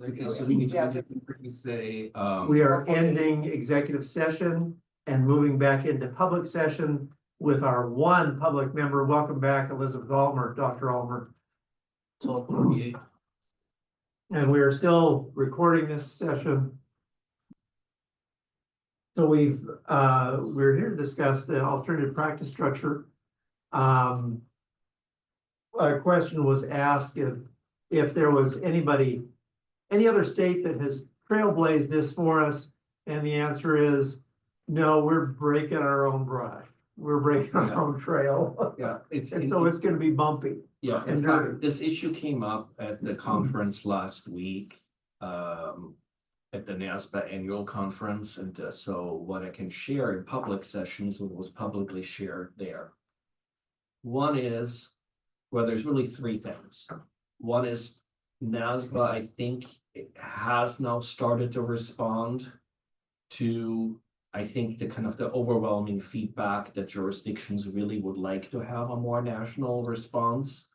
Okay, so we need Yes. to say, We are ending executive session and moving back into public session with our one public member. Welcome back, Elizabeth Almer, Dr. Almer. 12:48. And we are still recording this session. So we're here to discuss the alternative practice structure. A question was asked if there was any other state that has trailblazed this for us, and the answer is no, we're breaking our own brush. We're breaking our own trail. Yeah, And so it's gonna be bumpy. Yeah, and in dirty. fact, this issue came up at the conference last week, at the NASBA annual conference, and so what I can share in public sessions was publicly shared there. One is, well, there's really three things. One is NASBA, I think, it has now started to respond to, I think, the overwhelming feedback that jurisdictions really would like to have a more national response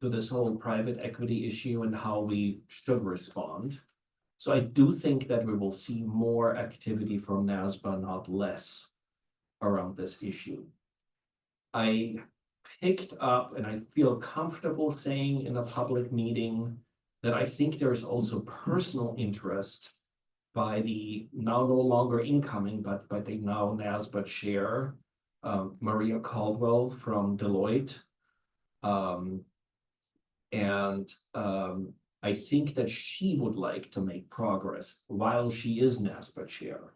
to this whole private equity issue and how we should respond. So I do think that we will see more activity from NASBA, not less, around this issue. I picked up, and I feel comfortable saying in a public meeting, that I think there's also personal interest by the now no longer incoming, but by the now NASBA chair, Maria Caldwell from Deloitte. I think that she would like to make progress while she is NASBA chair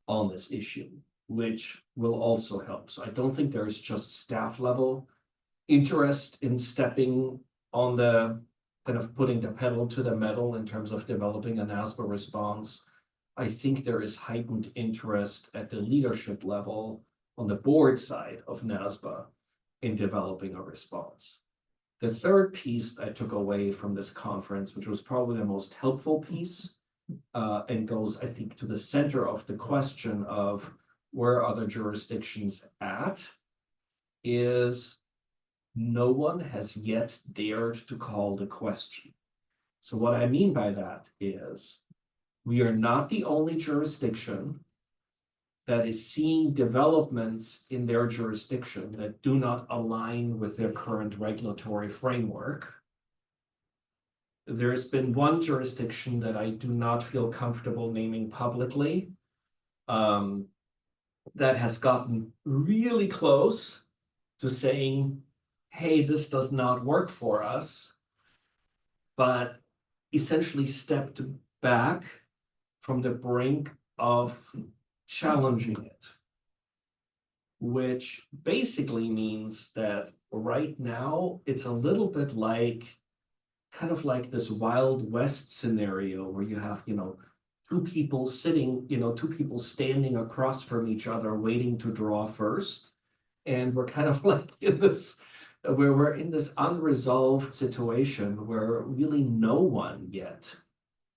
on this issue, which will also help. So I don't think there's just staff level interest in stepping on the putting the pedal to the metal in terms of developing a NASBA response. I think there is heightened interest at the leadership level on the board side of NASBA in developing a response. The third piece I took away from this conference, which was probably the most helpful piece, and goes, I think, to the center of the question of where other jurisdictions at, is no one has yet dared to call the question. So what I mean by that is we are not the only jurisdiction that is seeing developments in their jurisdiction that do not align with their current regulatory framework. There's been one jurisdiction that I do not feel comfortable naming publicly, that has gotten really close to saying, hey, this does not work for us, but essentially stepped back from the brink of challenging it, which basically means that right now it's a little bit like this Wild West scenario where you have, two people standing across from each other waiting to draw first. And we're we're in this unresolved situation where really no one yet,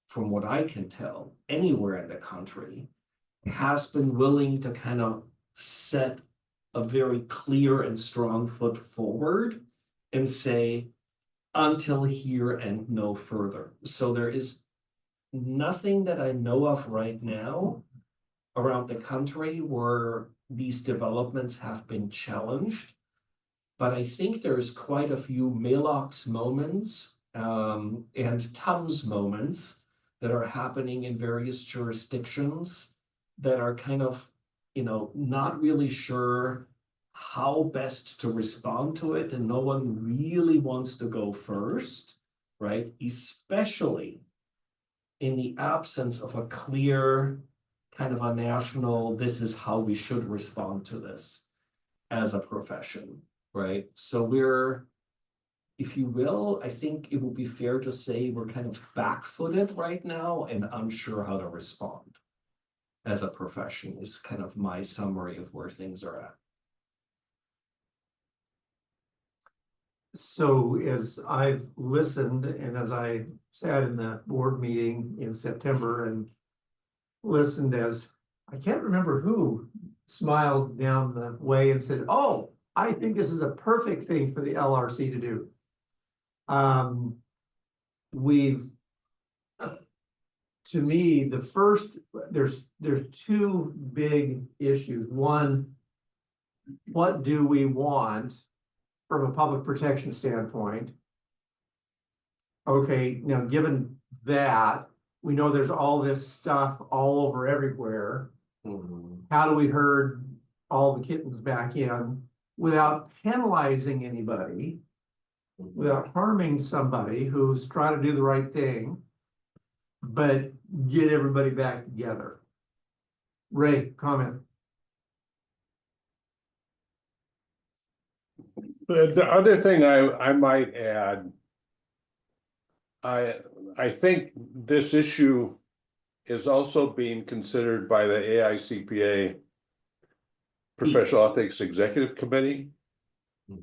from what I can tell, anywhere in the country, has been willing to set a very clear and strong foot forward and say, until here and no further. So there is nothing that I know of right now around the country where these developments have been challenged. But I think there's quite a few Maalox moments and Tums moments that are happening in various jurisdictions that are not really sure how best to respond to it, and no one really wants to go first, right? Especially in the absence of a clear a national, this is how we should respond to this as a profession, right? So we're, if you will, I think it would be fair to say we're back-footed right now and unsure how to respond as a profession is my summary of where things are at. So as I've listened and as I sat in the board meeting in September and listened as, I can't remember who smiled down the way and said, oh, I think this is a perfect thing for the LRC to do. We've to me, the first, there's two big issues. One, what do we want from a public protection standpoint? Okay, now given that, we know there's all this stuff all over everywhere. How do we herd all the kittens back in without penalizing anybody, without harming somebody who's trying to do the right thing, but get everybody back together? Ray, comment. The other thing I might add, I think this issue is also being considered by the AICPA Professional Ethics Executive Committee.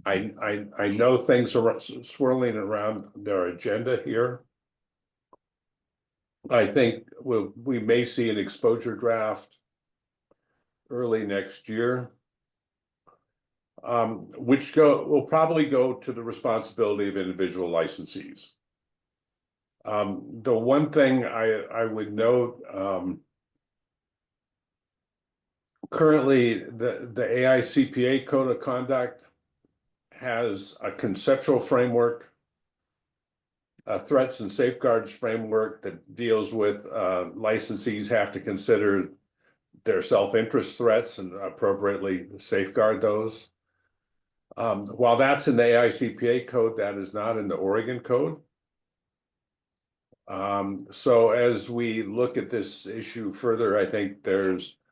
I know things are swirling around their agenda here. I think we may see an exposure draft early next year, which will probably go to the responsibility of individual licensees. The one thing I would note, currently the AICPA Code of Conduct has a conceptual framework, a threats and safeguards framework that deals with licensees have to consider their self-interest threats and appropriately safeguard those. While that's in the AICPA code, that is not in the Oregon code. So as we look at this issue further, I think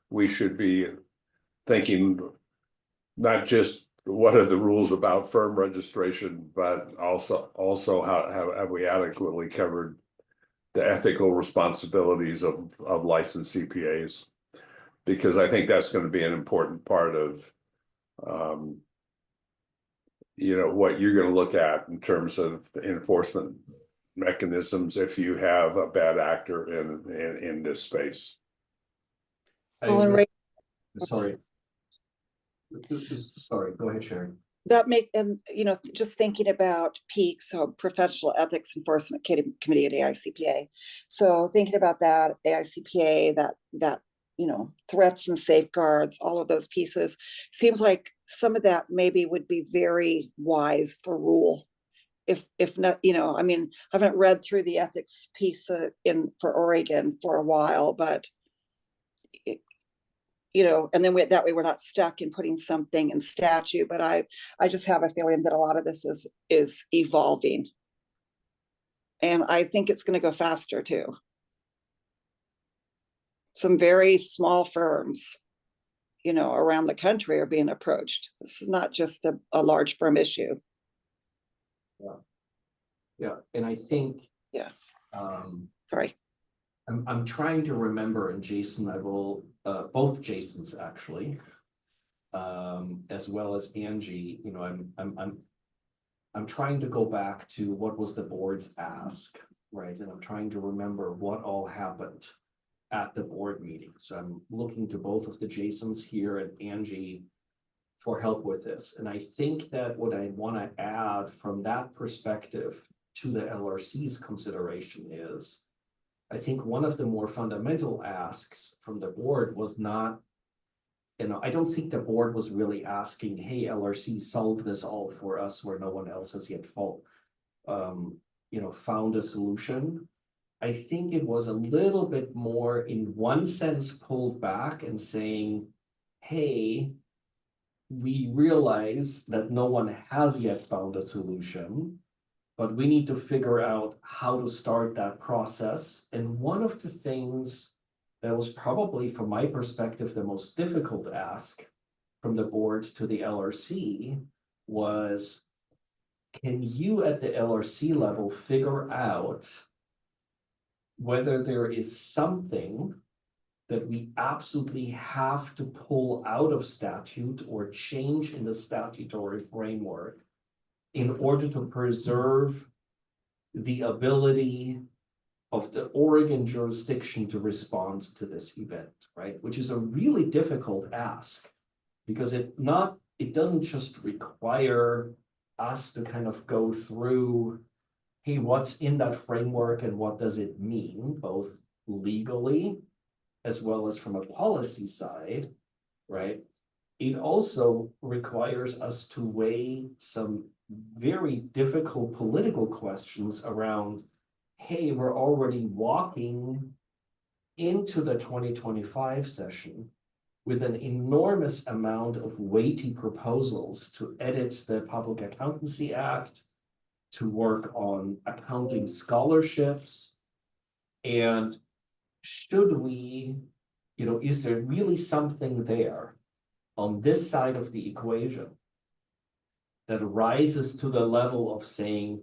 we should be thinking not just what are the rules about firm registration, but also how have we adequately covered the ethical responsibilities of licensed CPAs, because I think that's going to be an important part of what you're going to look at in terms of enforcement mechanisms if you have a bad actor in this space. Well, and Sorry. Sorry, go ahead, Sharon. Just thinking about PEAK, so Professional Ethics Enforcement Committee at AICPA. So thinking about that, AICPA, that threats and safeguards, all of those pieces, seems like some of that maybe would be very wise for rule. If not, I mean, I haven't read through the ethics piece for Oregon for a while, but and then that way we're not stuck in putting something in statute. But I just have a feeling that a lot of this is evolving, and I think it's going to go faster too. Some very small firms, around the country are being approached. This is not just a large firm issue. Yeah, and I think. Yeah. Sorry. I'm trying to remember, and Jason, I will, both Jasons actually, as well as Angie, I'm trying to go back to what was the board's ask, right? And I'm trying to remember what all happened at the board meeting. So I'm looking to both of the Jasons here and Angie for help with this. And I think that what I want to add from that perspective to the LRC's consideration is, I think one of the more fundamental asks from the board was not, I don't think the board was really asking, hey, LRC, solve this all for us where no one else has yet found a solution. I think it was a little bit more, in one sense, pulled back and saying, hey, we realize that no one has yet found a solution, but we need to figure out how to start that process. And one of the things that was probably, from my perspective, the most difficult ask from the board to the LRC was, can you at the LRC level figure out whether there is something that we absolutely have to pull out of statute or change in the statutory framework in order to preserve the ability of the Oregon jurisdiction to respond to this event, right? Which is a really difficult ask, because it doesn't just require us to kind of go through, hey, what's in that framework and what does it mean, both legally, as well as from a policy side, right? It also requires us to weigh some very difficult political questions around, hey, we're already walking into the 2025 session with an enormous amount of weighty proposals to edit the Public Accountancy Act, to work on accounting scholarships. And should we, is there really something there on this side of the equation that rises to the level of saying,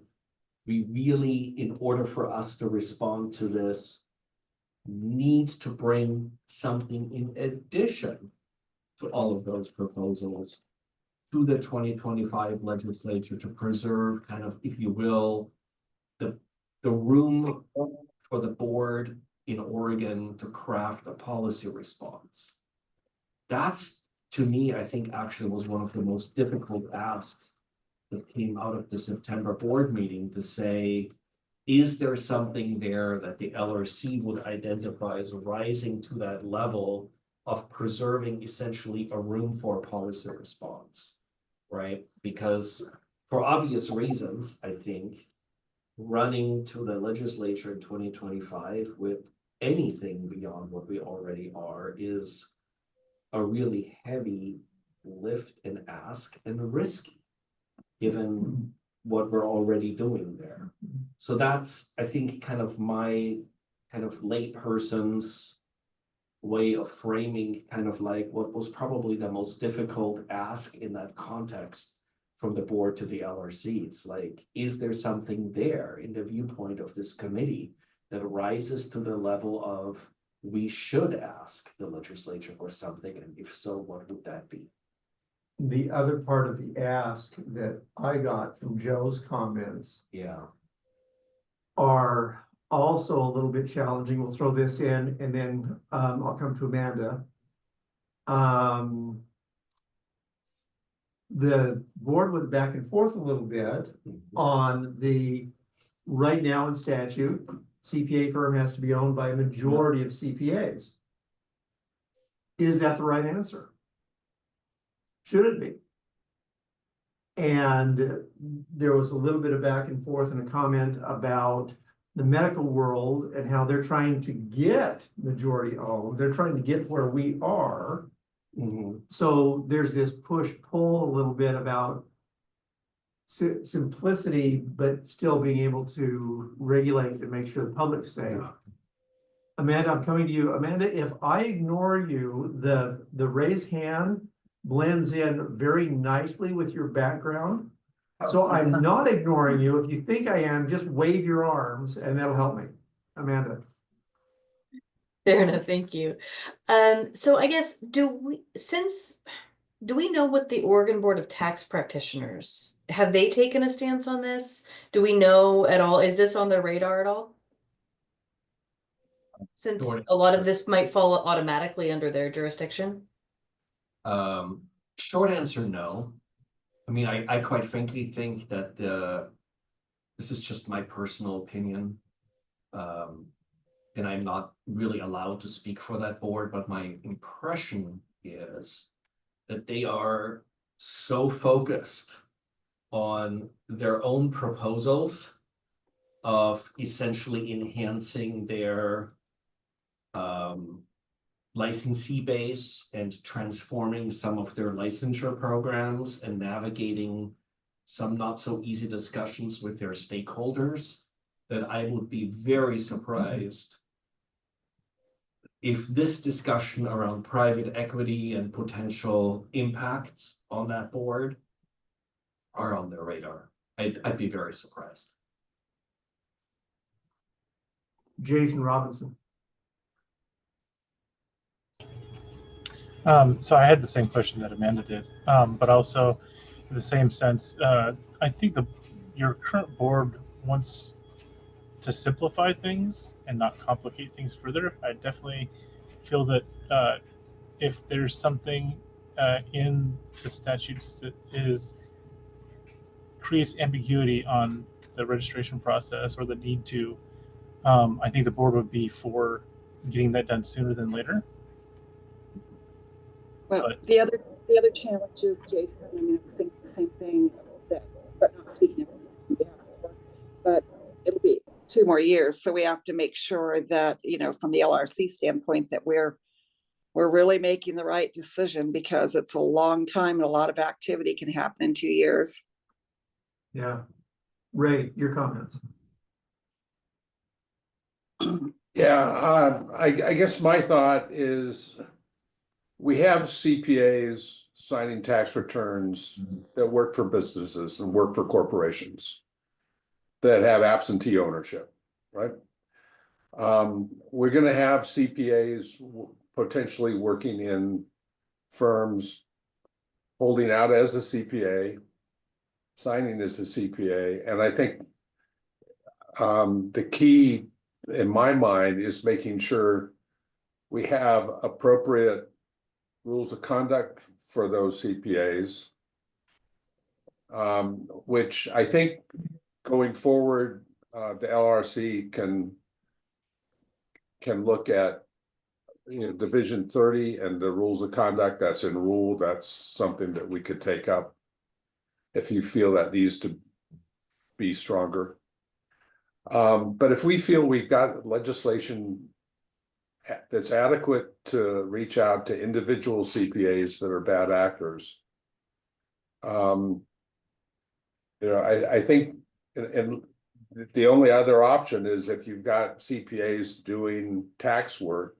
we really, in order for us to respond to this, need to bring something in addition to all of those proposals to the 2025 legislature to preserve kind of, if you will, the room for the board in Oregon to craft a policy response. That's, to me, I think actually was one of the most difficult asks that came out of the September board meeting, to say, is there something there that the LRC would identify as rising to that level of preserving essentially a room for a policy response, right? Because for obvious reasons, I think, running to the legislature in 2025 with anything beyond what we already are is a really heavy lift and ask and risky, given what we're already doing there. So that's, I think, kind of my kind of layperson's way of framing kind of like what was probably the most difficult ask in that context from the board to the LRC. It's like, is there something there in the viewpoint of this committee that rises to the level of, we should ask the legislature for something, and if so, what would that be? The other part of the ask that I got from Joe's comments Yeah. are also a little bit challenging. We'll throw this in and then I'll come to Amanda. The board went back and forth a little bit on the, right now in statute, CPA firm has to be owned by a majority of CPAs. Is that the right answer? Should it be? And there was a little bit of back and forth and a comment about the medical world and how they're trying to get majority owned. They're trying to get where we are. So there's this push-pull a little bit about simplicity, but still being able to regulate and make sure the public's safe. Amanda, I'm coming to you. Amanda, if I ignore you, the raise hand blends in very nicely with your background. So I'm not ignoring you. If you think I am, just wave your arms and that'll help me. Amanda. Fair enough, thank you. So I guess, do we know what the Oregon Board of Tax Practitioners, have they taken a stance on this? Do we know at all? Is this on their radar at all? Since a lot of this might fall automatically under their jurisdiction? Short answer, no. I mean, I quite frankly think that this is just my personal opinion. And I'm not really allowed to speak for that board, but my impression is that they are so focused on their own proposals of essentially enhancing their licensee base and transforming some of their licensure programs and navigating some not so easy discussions with their stakeholders, that I would be very surprised if this discussion around private equity and potential impacts on that board are on their radar. I'd be very surprised. Jason Robinson. So I had the same question that Amanda did, but also in the same sense, I think your current board wants to simplify things and not complicate things further. I definitely feel that if there's something in the statutes that creates ambiguity on the registration process or the need to, I think the board would be for getting that done sooner than later. Well, But- the other challenge is, Jason, I mean, I was thinking the same thing, that, but not speaking of on behalf of the board, but it'll be 2 more years, so we have to make sure that, you know, from the LRC standpoint, that we're really making the right decision, because it's a long time and a lot of activity can happen in 2 years. Yeah. Ray, your comments. Yeah, I guess my thought is we have CPAs signing tax returns that work for businesses and work for corporations that have absentee ownership, right? We're gonna have CPAs potentially working in firms holding out as a CPA, signing as a CPA, and I think the key in my mind is making sure we have appropriate rules of conduct for those CPAs. Which I think going forward, the LRC can look at, you know, Division 30 and the rules of conduct that's in rule. That's something that we could take up if you feel that needs to be stronger. But if we feel we've got legislation that's adequate to reach out to individual CPAs that are bad actors, you know, I think, and the only other option is if you've got CPAs doing tax work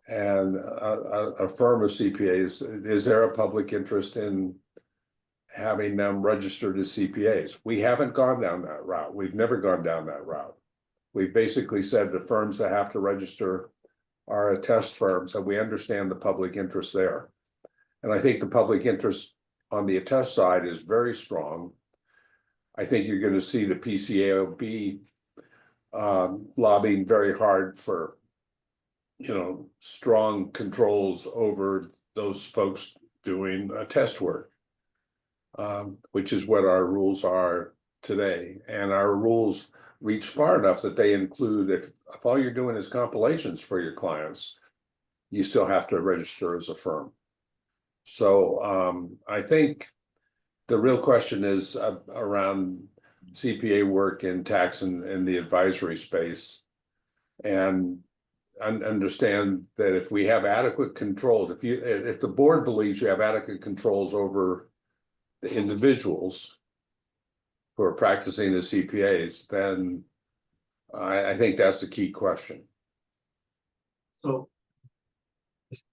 and a firm of CPAs, is there a public interest in having them registered as CPAs? We haven't gone down that route. We've never gone down that route. We've basically said the firms that have to register are attest firms, and we understand the public interest there. And I think the public interest on the attest side is very strong. I think you're going to see the PCAOB lobbying very hard for, you know, strong controls over those folks doing attest work, which is what our rules are today. And our rules reach far enough that they include, if all you're doing is compilations for your clients, you still have to register as a firm. So I think the real question is around CPA work in tax and the advisory space. And understand that if we have adequate controls, if the board believes you have adequate controls over the individuals who are practicing as CPAs, then I think that's the key question. So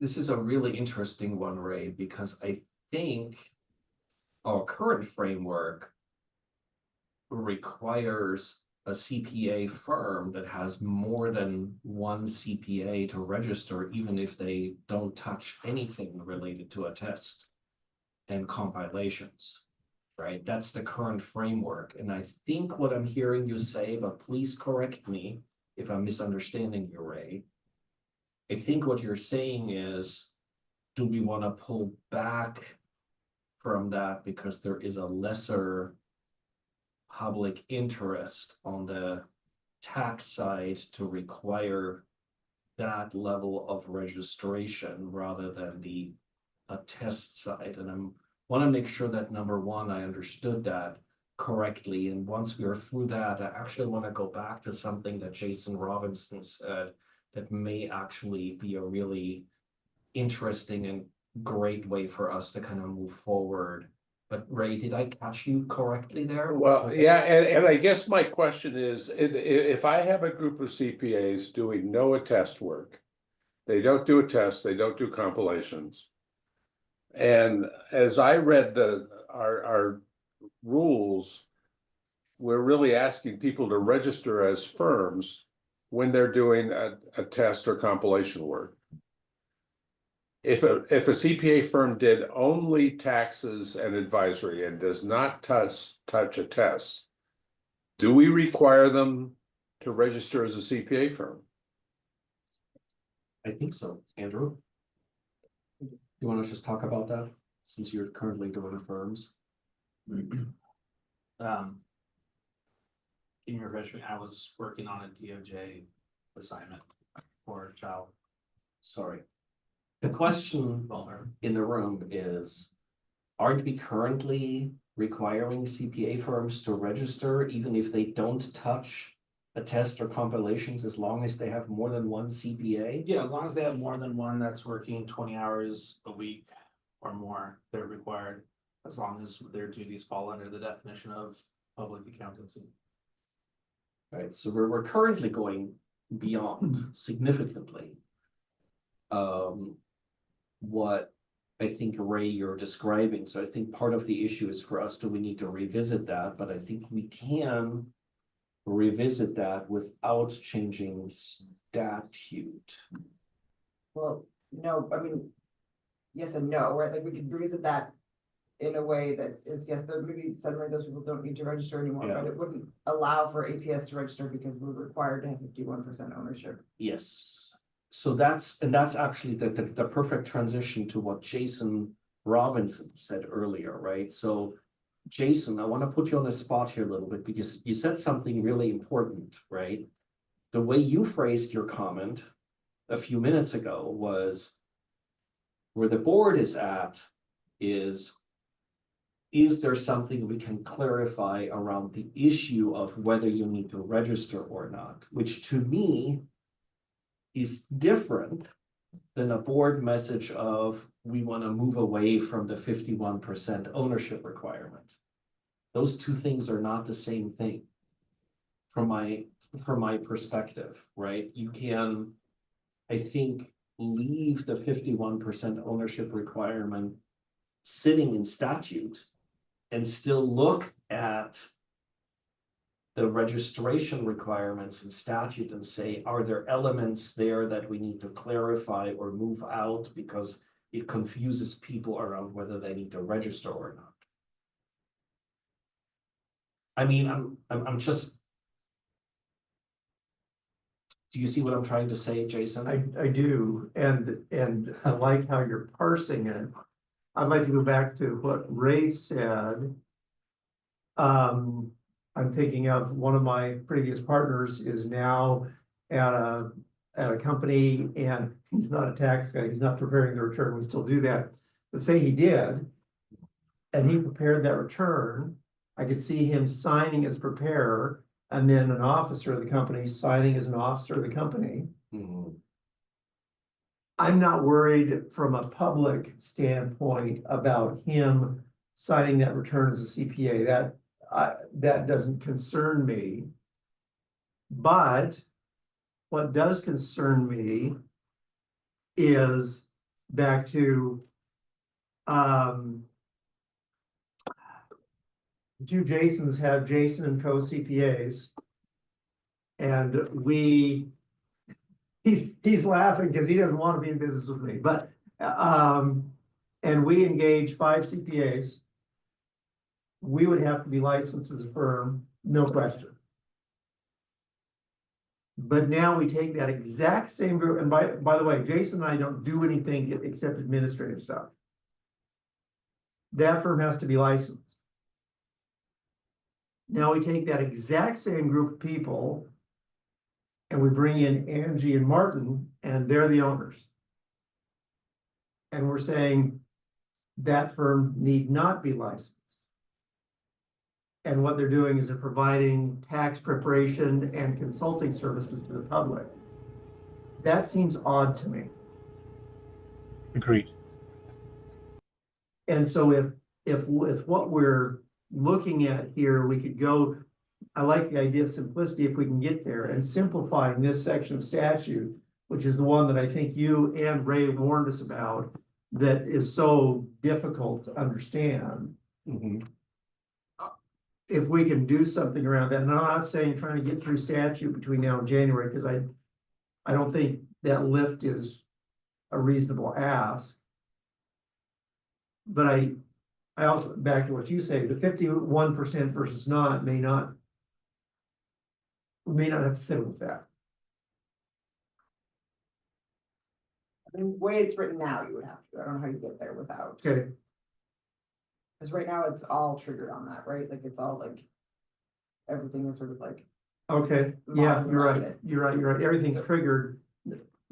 this is a really interesting one, Ray, because I think our current framework requires a CPA firm that has more than one CPA to register, even if they don't touch anything related to a test and compilations, right? That's the current framework. And I think what I'm hearing you say, but please correct me if I'm misunderstanding you, Ray. I think what you're saying is, do we want to pull back from that because there is a lesser public interest on the tax side to require that level of registration rather than the attest side? And I want to make sure that, number one, I understood that correctly. And once we are through that, I actually want to go back to something that Jason Robinson said that may actually be a really interesting and great way for us to kind of move forward. But Ray, did I catch you correctly there? Well, yeah, and I guess my question is, if I have a group of CPAs doing no attest work, they don't do a test, they don't do compilations. And as I read our rules, we're really asking people to register as firms when they're doing a test or compilation work. If a CPA firm did only taxes and advisory and does not touch a test, do we require them to register as a CPA firm? I think so. Andrew? You want to just talk about that since you're currently doing firms? In your refreshment, I was working on a DOJ assignment for child. Sorry. The question in the room is, aren't we currently requiring CPA firms to register even if they don't touch a test or compilations as long as they have more than one CPA? Yeah, as long as they have more than one that's working 20 hours a week or more, they're required. As long as their duties fall under the definition of public accountancy. Right, so we're currently going beyond significantly. What I think, Ray, you're describing, so I think part of the issue is for us, do we need to revisit that? But I think we can revisit that without changing statute. Well, no, I mean, yes and no, right? Like we could revisit that in a way that is, yes, there maybe suddenly those people don't need to register anymore, Yeah. but it wouldn't allow for APS to register because we're required to have 51% ownership. Yes, so that's actually the perfect transition to what Jason Robinson said earlier, right? So Jason, I want to put you on the spot here a little bit because you said something really important, right? The way you phrased your comment a few minutes ago was where the board is at is there something we can clarify around the issue of whether you need to register or not, which to me is different than a board message of we want to move away from the 51% ownership requirement. Those two things are not the same thing from my perspective, right? You can, I think, leave the 51% ownership requirement sitting in statute and still look at the registration requirements in statute and say, are there elements there that we need to clarify or move out because it confuses people around whether they need to register or not? I mean, I'm just. Do you see what I'm trying to say, Jason? I do, and I like how you're parsing it. I'd like to go back to what Ray said. I'm thinking of one of my previous partners is now at a company, and he's not a tax guy, he's not preparing the return, we still do that. But say he did, and he prepared that return, I could see him signing as preparer, and then an officer of the company signing as an officer of the company. Mhm. I'm not worried from a public standpoint about him signing that return as a CPA. That doesn't concern me. But what does concern me is back to two Jasons have Jason and co-CPAs. And he's laughing because he doesn't want to be in business with me, but, and we engage 5 CPAs. We would have to be licensed as a firm, no question. But now we take that exact same group, and by the way, Jason and I don't do anything except administrative stuff. That firm has to be licensed. Now we take that exact same group of people and we bring in Angie and Martin, and they're the owners. And we're saying that firm need not be licensed. And what they're doing is they're providing tax preparation and consulting services to the public. That seems odd to me. Agreed. And so if with what we're looking at here, we could go, I like the idea of simplicity if we can get there, and simplifying this section of statute, which is the one that I think you and Ray warned us about, that is so difficult to understand. Mhm. If we can do something around that, and I'm not saying trying to get through statute between now and January, because I don't think that lift is a reasonable ask. But I also, back to what you say, the 51% versus not may not have to fit with that. I mean, the way it's written now, you would have to, I don't know how you get there without, Okay, because right now it's all triggered on that, right? Like it's all like, everything is sort of like, okay, yeah, you're right, Modify it. you're right, everything's triggered.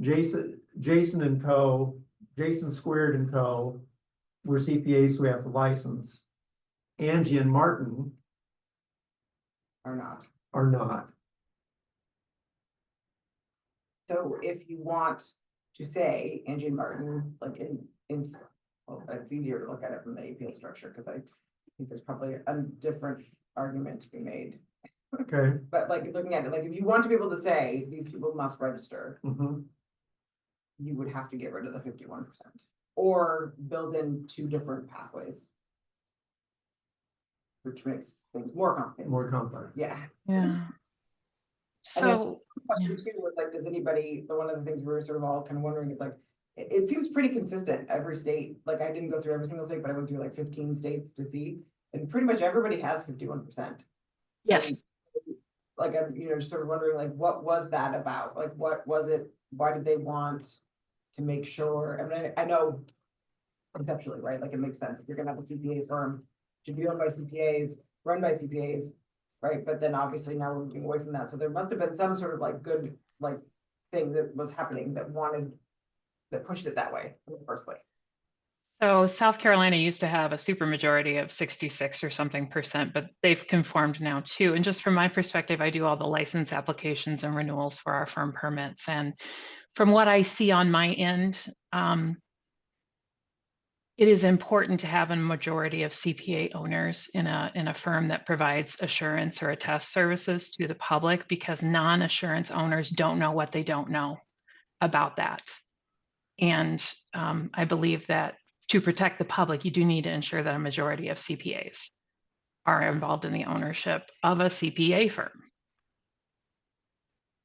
Jason and Co., Jason Squared and Co. We're CPAs who have the license. Angie and Martin Or not. are not. So if you want to say Angie and Martin, like well, it's easier to look at it from the APL structure, because I think there's probably a different argument to be made. Okay. But like looking at it, like if you want to be able to say these people must register, Mhm. you would have to get rid of the 51%. Or build in 2 different pathways. Which makes things more complicated. More complex. Yeah. Yeah. And then So, question 2 was like, does anybody, one of the things we were sort of all kind of wondering is like, it seems pretty consistent every state. Like I didn't go through every single state, but I went through like 15 states to see. And pretty much everybody has 51%. yes, Like I'm, just sort of wondering, like, what was that about? Like, what was it? Why did they want to make sure? I mean, I know conceptually, right? Like it makes sense. If you're gonna have a CPA firm, it should be owned by CPAs, run by CPAs, right? But then obviously now we're moving away from that. So there must have been some sort of like good, like thing that was happening that pushed it that way in the first place. so South Carolina used to have a supermajority of 66 or something percent, but they've conformed now too. And just from my perspective, I do all the license applications and renewals for our firm permits. And from what I see on my end, it is important to have a majority of CPA owners in a firm that provides assurance or attest services to the public, because non-assurance owners don't know what they don't know about that. And I believe that to protect the public, you do need to ensure that a majority of CPAs are involved in the ownership of a CPA firm.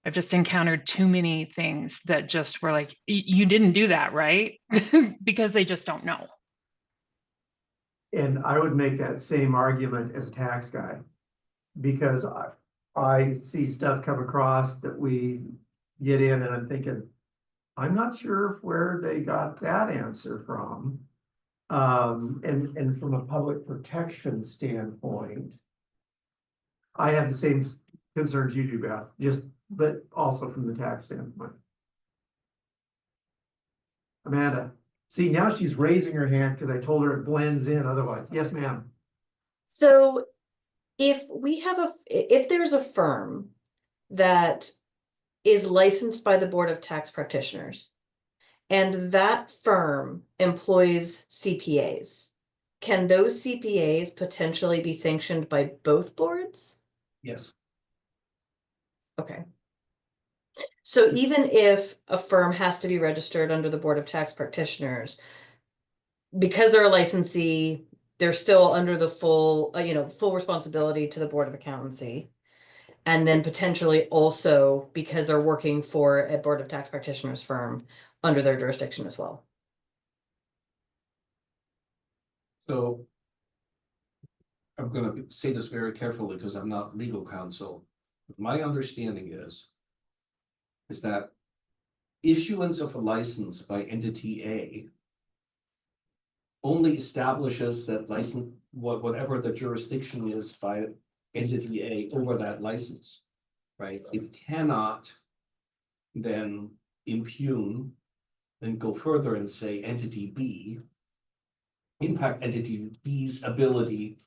I've just encountered too many things that just were like, you didn't do that, right? Because they just don't know. And I would make that same argument as a tax guy. Because I see stuff come across that we get in and I'm thinking, I'm not sure where they got that answer from. And from a public protection standpoint, I have the same concerns you do, Beth, but also from the tax standpoint. Amanda, see, now she's raising her hand because I told her it blends in otherwise. Yes, ma'am. So if there's a firm that is licensed by the Board of Tax Practitioners, and that firm employs CPAs, can those CPAs potentially be sanctioned by both boards? Yes. Okay. So even if a firm has to be registered under the Board of Tax Practitioners, because they're a licensee, they're still under the full responsibility to the Board of Accountancy. And then potentially also because they're working for a Board of Tax Practitioners firm under their jurisdiction as well. So I'm gonna say this very carefully because I'm not legal counsel. My understanding is that issuance of a license by entity A only establishes that license, whatever the jurisdiction is by entity A over that license, right? It cannot then impugn and go further and say entity B, impact entity B's ability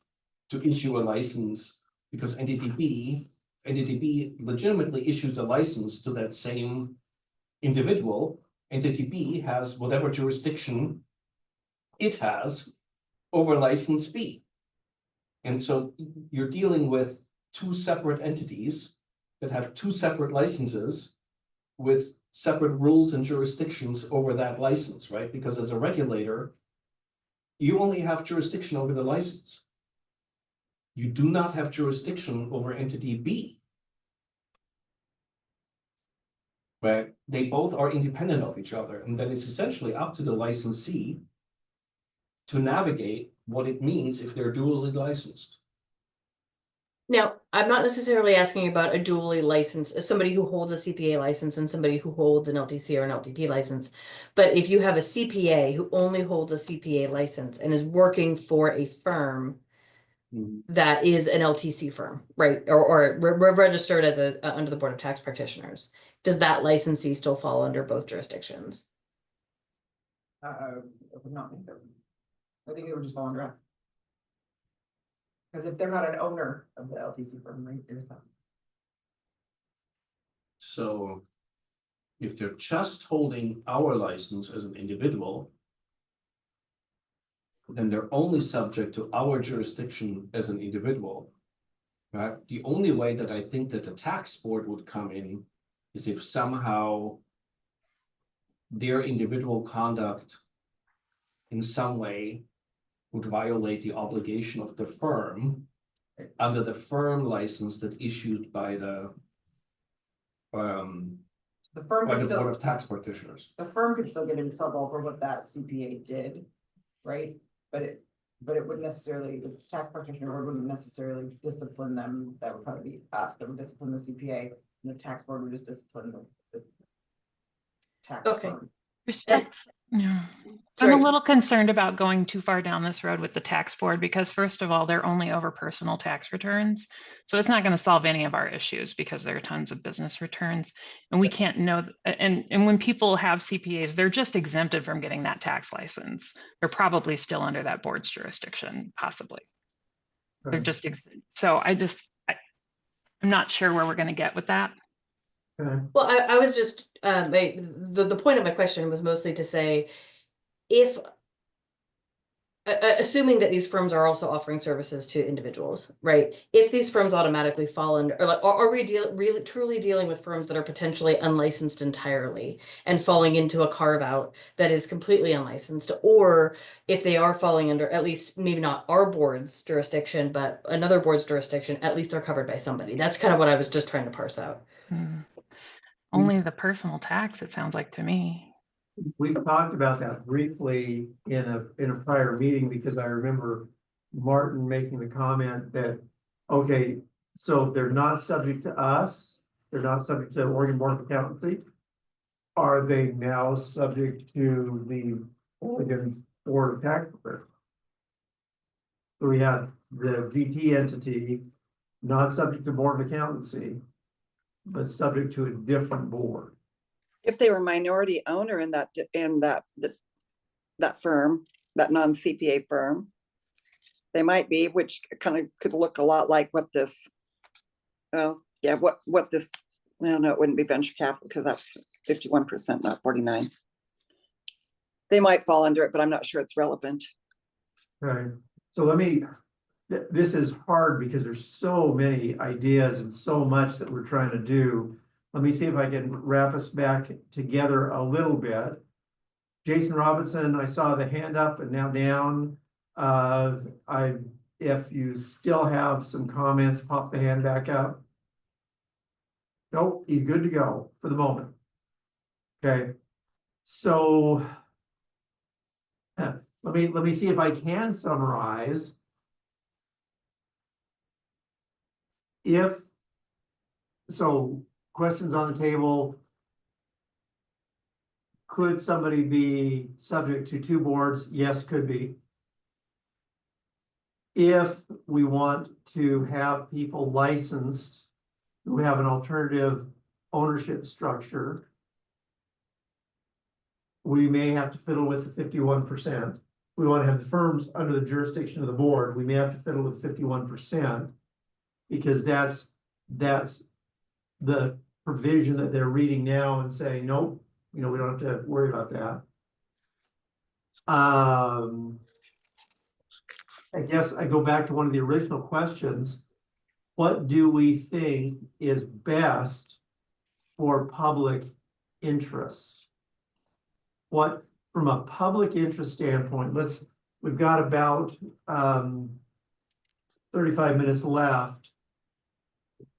to issue a license, because entity B legitimately issues a license to that same individual. Entity B has whatever jurisdiction it has over license B. And so you're dealing with 2 separate entities that have 2 separate licenses with separate rules and jurisdictions over that license, right? Because as a regulator, you only have jurisdiction over the license. You do not have jurisdiction over entity B. But they both are independent of each other, and then it's essentially up to the licensee to navigate what it means if they're dually licensed. Now, I'm not necessarily asking about a dually licensed, as somebody who holds a CPA license and somebody who holds an LTC or an LTP license. But if you have a CPA who only holds a CPA license and is working for a firm that is an LTC firm, right? Or we're registered as under the Board of Tax Practitioners. Does that licensee still fall under both jurisdictions? I would not think that. I think it would just fall under. Because if they're not an owner of the LTC firm, right, there's that. So if they're just holding our license as an individual, then they're only subject to our jurisdiction as an individual. Right? The only way that I think that the tax board would come in is if somehow their individual conduct in some way would violate the obligation of the firm under the firm license that issued by the The firm by could the Board still, of Tax Practitioners. the firm could still get in trouble for what that CPA did, right? But it wouldn't necessarily, the tax practitioner wouldn't necessarily discipline them. That would probably be us that would discipline the CPA, and the tax board would just discipline the tax Okay. firm. Yeah. Sorry. I'm a little concerned about going too far down this road with the tax board because first of all, they're only over personal tax returns. So it's not going to solve any of our issues because there are tons of business returns and we can't know. And when people have CPAs, they're just exempted from getting that tax license. They're probably still under that board's jurisdiction, possibly. They're Right. just, so I'm not sure where we're going to get with that. Okay. Well, I was just, the point of my question was mostly to say, if, assuming that these firms are also offering services to individuals, right? If these firms automatically fall under, or like, are we really truly dealing with firms that are potentially unlicensed entirely and falling into a carve out that is completely unlicensed? Or if they are falling under, at least maybe not our board's jurisdiction, but another board's jurisdiction, at least they're covered by somebody. That's kind of what I was just trying to parse out. Only the personal tax, it sounds like to me. We talked about that briefly in a prior meeting because I remember Martin making the comment that, okay, so they're not subject to us, they're not subject to Oregon Board of Accountancy. Are they now subject to the Oregon Board of Tax Preparation? So we have the VT entity, not subject to Board of Accountancy, but subject to a different board. If they were minority owner in that firm, that non-CPA firm, they might be, which kind of could look a lot like what this, well, yeah, what this, well, no, it wouldn't be venture capital because that's 51%, not 49. They might fall under it, but I'm not sure it's relevant. Right, so this is hard because there's so many ideas and so much that we're trying to do. Let me see if I can wrap us back together a little bit. Jason Robinson, I saw the hand up and now down. If you still have some comments, pop the hand back up. Nope, you're good to go for the moment. Okay, so let me see if I can summarize. Questions on the table. Could somebody be subject to two boards? Yes, could be. If we want to have people licensed who have an alternative ownership structure, we may have to fiddle with the 51%. We want to have the firms under the jurisdiction of the board. We may have to fiddle with 51% because that's the provision that they're reading now and saying, nope, we don't have to worry about that. I guess I go back to one of the original questions. What do we think is best for public interest? What, from a public interest standpoint, we've got about 35 minutes left.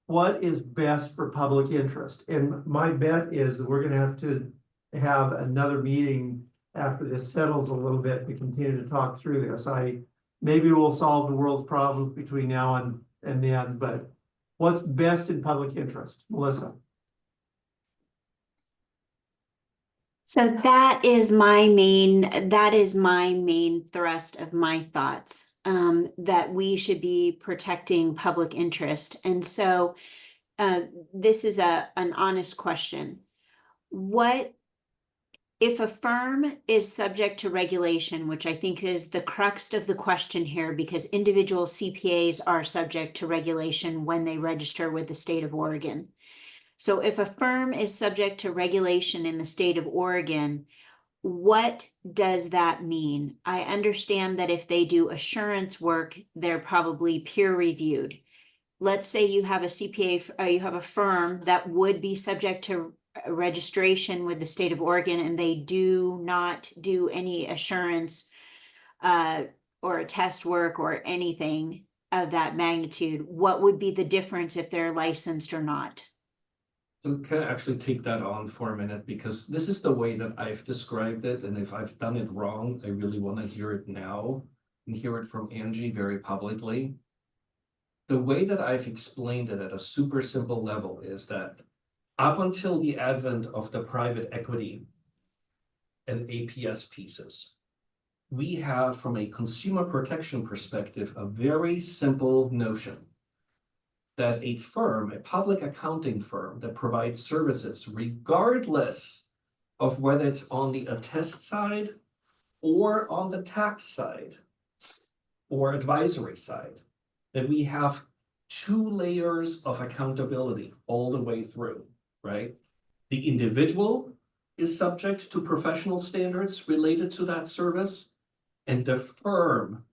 What is best for public interest? And my bet is that we're gonna have another meeting after this settles a little bit to continue to talk through this. Maybe we'll solve the world's problems between now and then, but what's best in public interest? Melissa? So that is my main thrust of my thoughts. that we should be protecting public interest. And so this is an honest question. What if a firm is subject to regulation, which I think is the crux of the question here, because individual CPAs are subject to regulation when they register with the state of Oregon. So if a firm is subject to regulation in the state of Oregon, what does that mean? I understand that if they do assurance work, they're probably peer reviewed. Let's say you have a CPA, you have a firm that would be subject to registration with the state of Oregon, and they do not do any assurance or a test work or anything of that magnitude. What would be the difference if they're licensed or not? So can I actually take that on for a minute, because this is the way that I've described it, and if I've done it wrong, I really want to hear it now and hear it from Angie very publicly. The way that I've explained it at a super simple level is that up until the advent of the private equity and APS pieces, we had, from a consumer protection perspective, a very simple notion that a firm, a public accounting firm that provides services, regardless of whether it's on the attest side or on the tax side or advisory side, that we have 2 layers of accountability all the way through, right? The individual is subject to professional standards related to that service, and the firm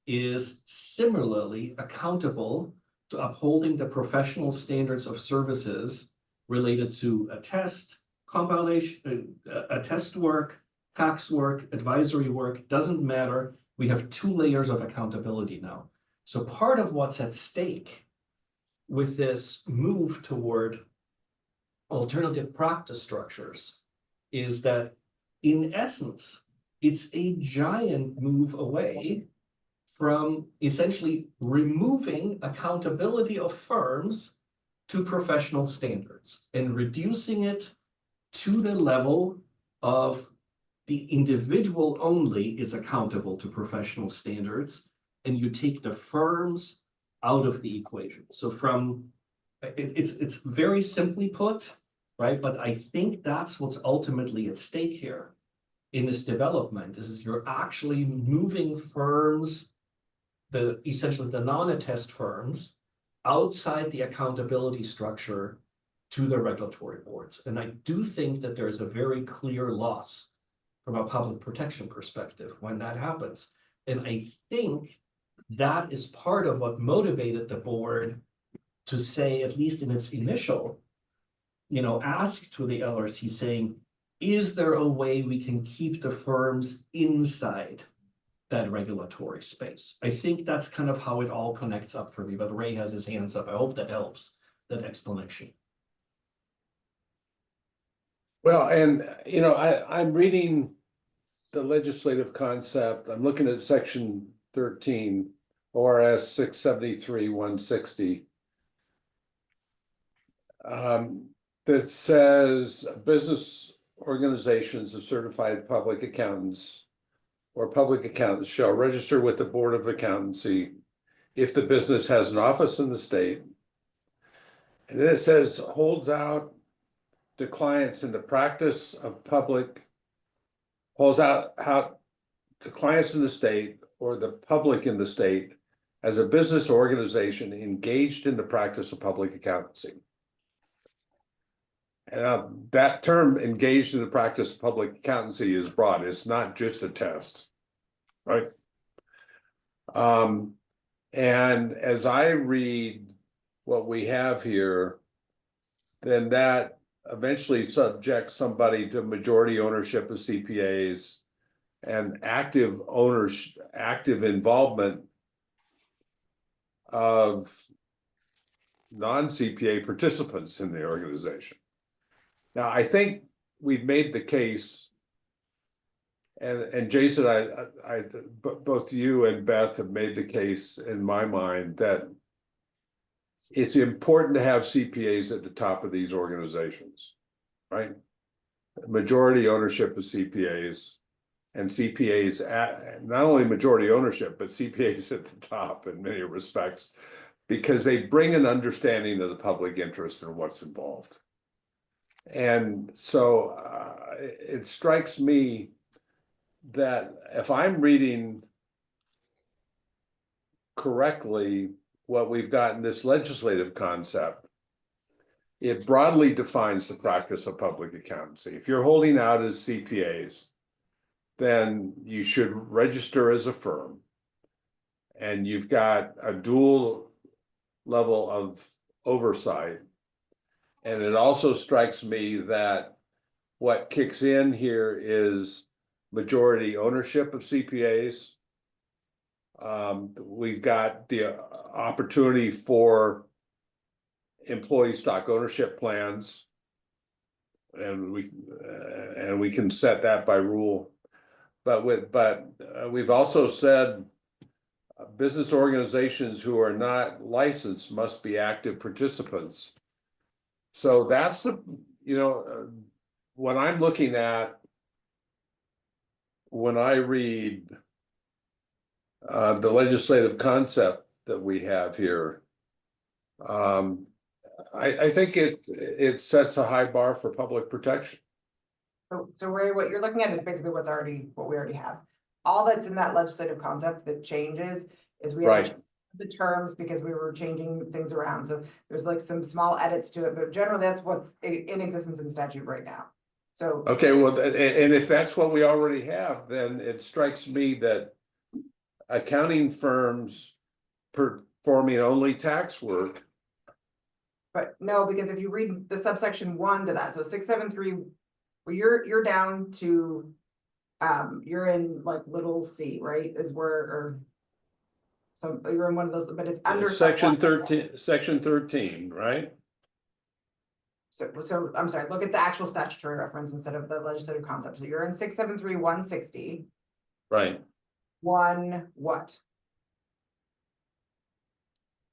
is similarly accountable to upholding the professional standards of services related to attest, compilation, attest work, tax work, advisory work, doesn't matter. We have 2 layers of accountability now. So part of what's at stake with this move toward alternative practice structures is that, in essence, it's a giant move away from essentially removing accountability of firms to professional standards and reducing it to the level of the individual only is accountable to professional standards, and you take the firms out of the equation. So it's very simply put, right? But I think that's what's ultimately at stake here in this development, is you're actually moving firms, essentially the non-attest firms, outside the accountability structure to the regulatory boards. And I do think that there's a very clear loss from a public protection perspective when that happens. And I think that is part of what motivated the board to say, at least in its initial, ask to the LRC, saying, is there a way we can keep the firms inside that regulatory space? I think that's kind of how it all connects up for me, but Ray has his hands up. I hope that helps, that explanation. Well, and I'm reading the legislative concept. I'm looking at section 13, ORS 673-160. That says business organizations of certified public accountants or public accountants shall register with the Board of Accountancy if the business has an office in the state. And then it says holds out the clients in the practice of public, holds out how the clients in the state or the public in the state as a business organization engaged in the practice of public accountancy. And that term, engaged in the practice of public accountancy, is broad. It's not just a test, right? And as I read what we have here, then that eventually subjects somebody to majority ownership of CPAs and active involvement of non-CPA participants in the organization. Now, I think we've made the case, and Jason, I both you and Beth have made the case in my mind that it's important to have CPAs at the top of these organizations, right? Majority ownership of CPAs. And CPAs at, not only majority ownership, but CPAs at the top in many respects, because they bring an understanding of the public interest and what's involved. And so it strikes me that if I'm reading correctly what we've got in this legislative concept, it broadly defines the practice of public accountancy. If you're holding out as CPAs, then you should register as a firm. And you've got a dual level of oversight. And it also strikes me that what kicks in here is majority ownership of CPAs. We've got the opportunity for employee stock ownership plans. And we can set that by rule. But we've also said business organizations who are not licensed must be active participants. So that's what I'm looking at when I read the legislative concept that we have here. I think it sets a high bar for public protection. So Ray, what you're looking at is basically what we already have. All that's in that legislative concept that changes is we have Right. the terms because we were changing things around. So there's like some small edits to it, but generally that's what's in existence in statute right now. So. Okay, well, and if that's what we already have, then it strikes me that accounting firms performing only tax work. But no, because if you read the subsection 1 to that, so 673, well, you're down to, you're in like little c, right? Is where, or so you're in one of those, but it's under Section 13, right? So I'm sorry, look at the actual statutory reference instead of the legislative concept. So you're in 673, 160. Right. One what?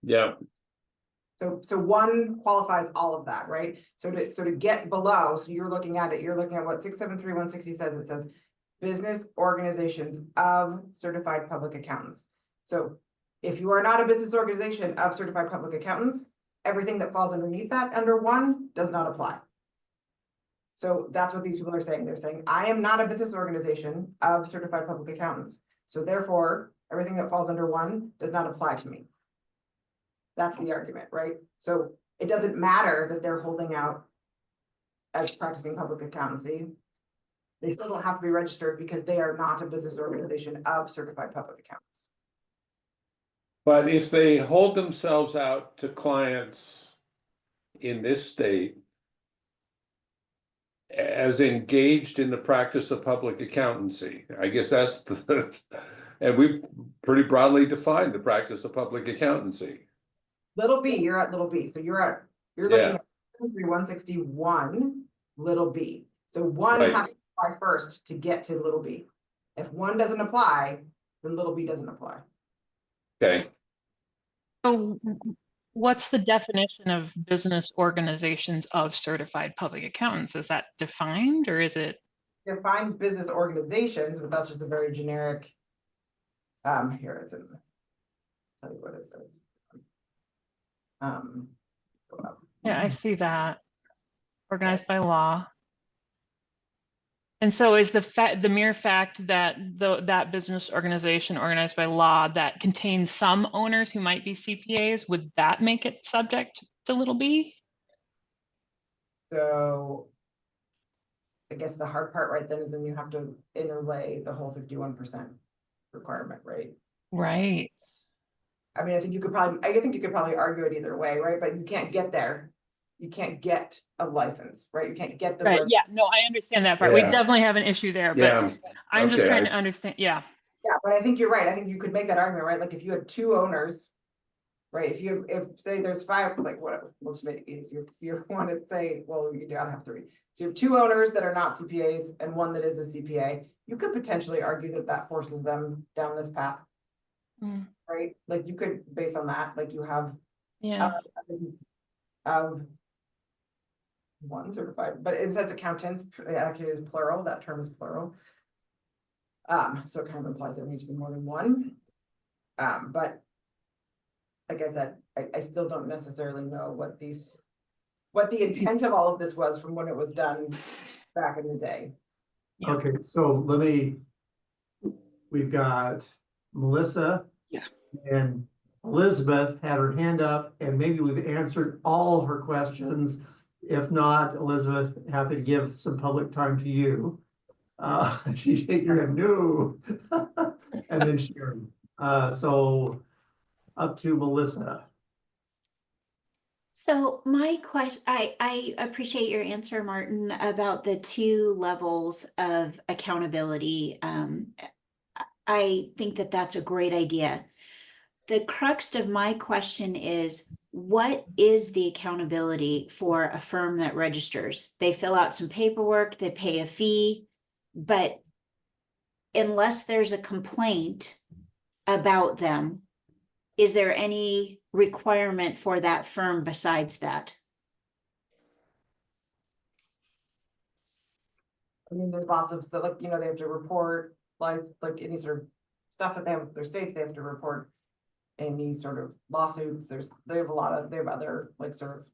Yeah. So one qualifies all of that, right? So to get below, so you're looking at what 673, 160 says. It says business organizations of certified public accountants. So if you are not a business organization of certified public accountants, everything that falls underneath that under 1 does not apply. So that's what these people are saying. They're saying, I am not a business organization of certified public accountants. So therefore, everything that falls under 1 does not apply to me. That's the argument, right? So it doesn't matter that they're holding out as practicing public accountancy. They still don't have to be registered because they are not a business organization of certified public accountants. But if they hold themselves out to clients in this state as engaged in the practice of public accountancy, I guess that's the, and we pretty broadly defined the practice of public accountancy. Little b, you're at little b. So you're looking at 161, little b. So 1 Right. has to apply first to get to little b. If 1 doesn't apply, then little b doesn't apply. Okay. So what's the definition of business organizations of certified public accountants? Is that defined or is it? Define business organizations, but that's just a very generic. Here it's in. Tell you what it says. Yeah, I see that. Organized by law. And so is the mere fact that that business organization organized by law that contains some owners who might be CPAs, would that make it subject to little b? So. I guess the hard part right then is then you have to interlay the whole 51% requirement, right? Right. I mean, I think you could probably argue it either way, right? But you can't get there. You can't get a license, right? You can't get the. Right. Yeah, no, I understand that part. We Yeah. definitely have an issue there, but Yeah. I'm just Okay, trying to understand. Yeah. Yeah, but I think you're right. I think you could make that argument, right? Like if you had 2 owners, right? If say there's 5, like whatever, let's make it easier. You want to say, well, you gotta have 3. So you have 2 owners that are not CPAs and 1 that is a CPA. You could potentially argue that that forces them down this path, right? Like you could, based on that, like you have. Yeah. This is of 1 certified, but it says accountants, it actually is plural, that term is plural. So it kind of implies there needs to be more than one. But like I said, I still don't necessarily know what the intent of all of this was from when it was done back in the day. Yeah. Okay, so we've got Melissa. Yeah. And Elizabeth had her hand up, and maybe we've answered all her questions. If not, Elizabeth, happy to give some public time to you. She's shaking her head, no. And then Sharon. So up to Melissa. So my question, I appreciate your answer, Martin, about the 2 levels of accountability. I think that that's a great idea. The crux of my question is, what is the accountability for a firm that registers? They fill out some paperwork, they pay a fee, but unless there's a complaint about them, is there any requirement for that firm besides that? I mean, there's lots of, so like, they have to report, like any sort of stuff that they have with their states, they have to report any sort of lawsuits. They have other like sort of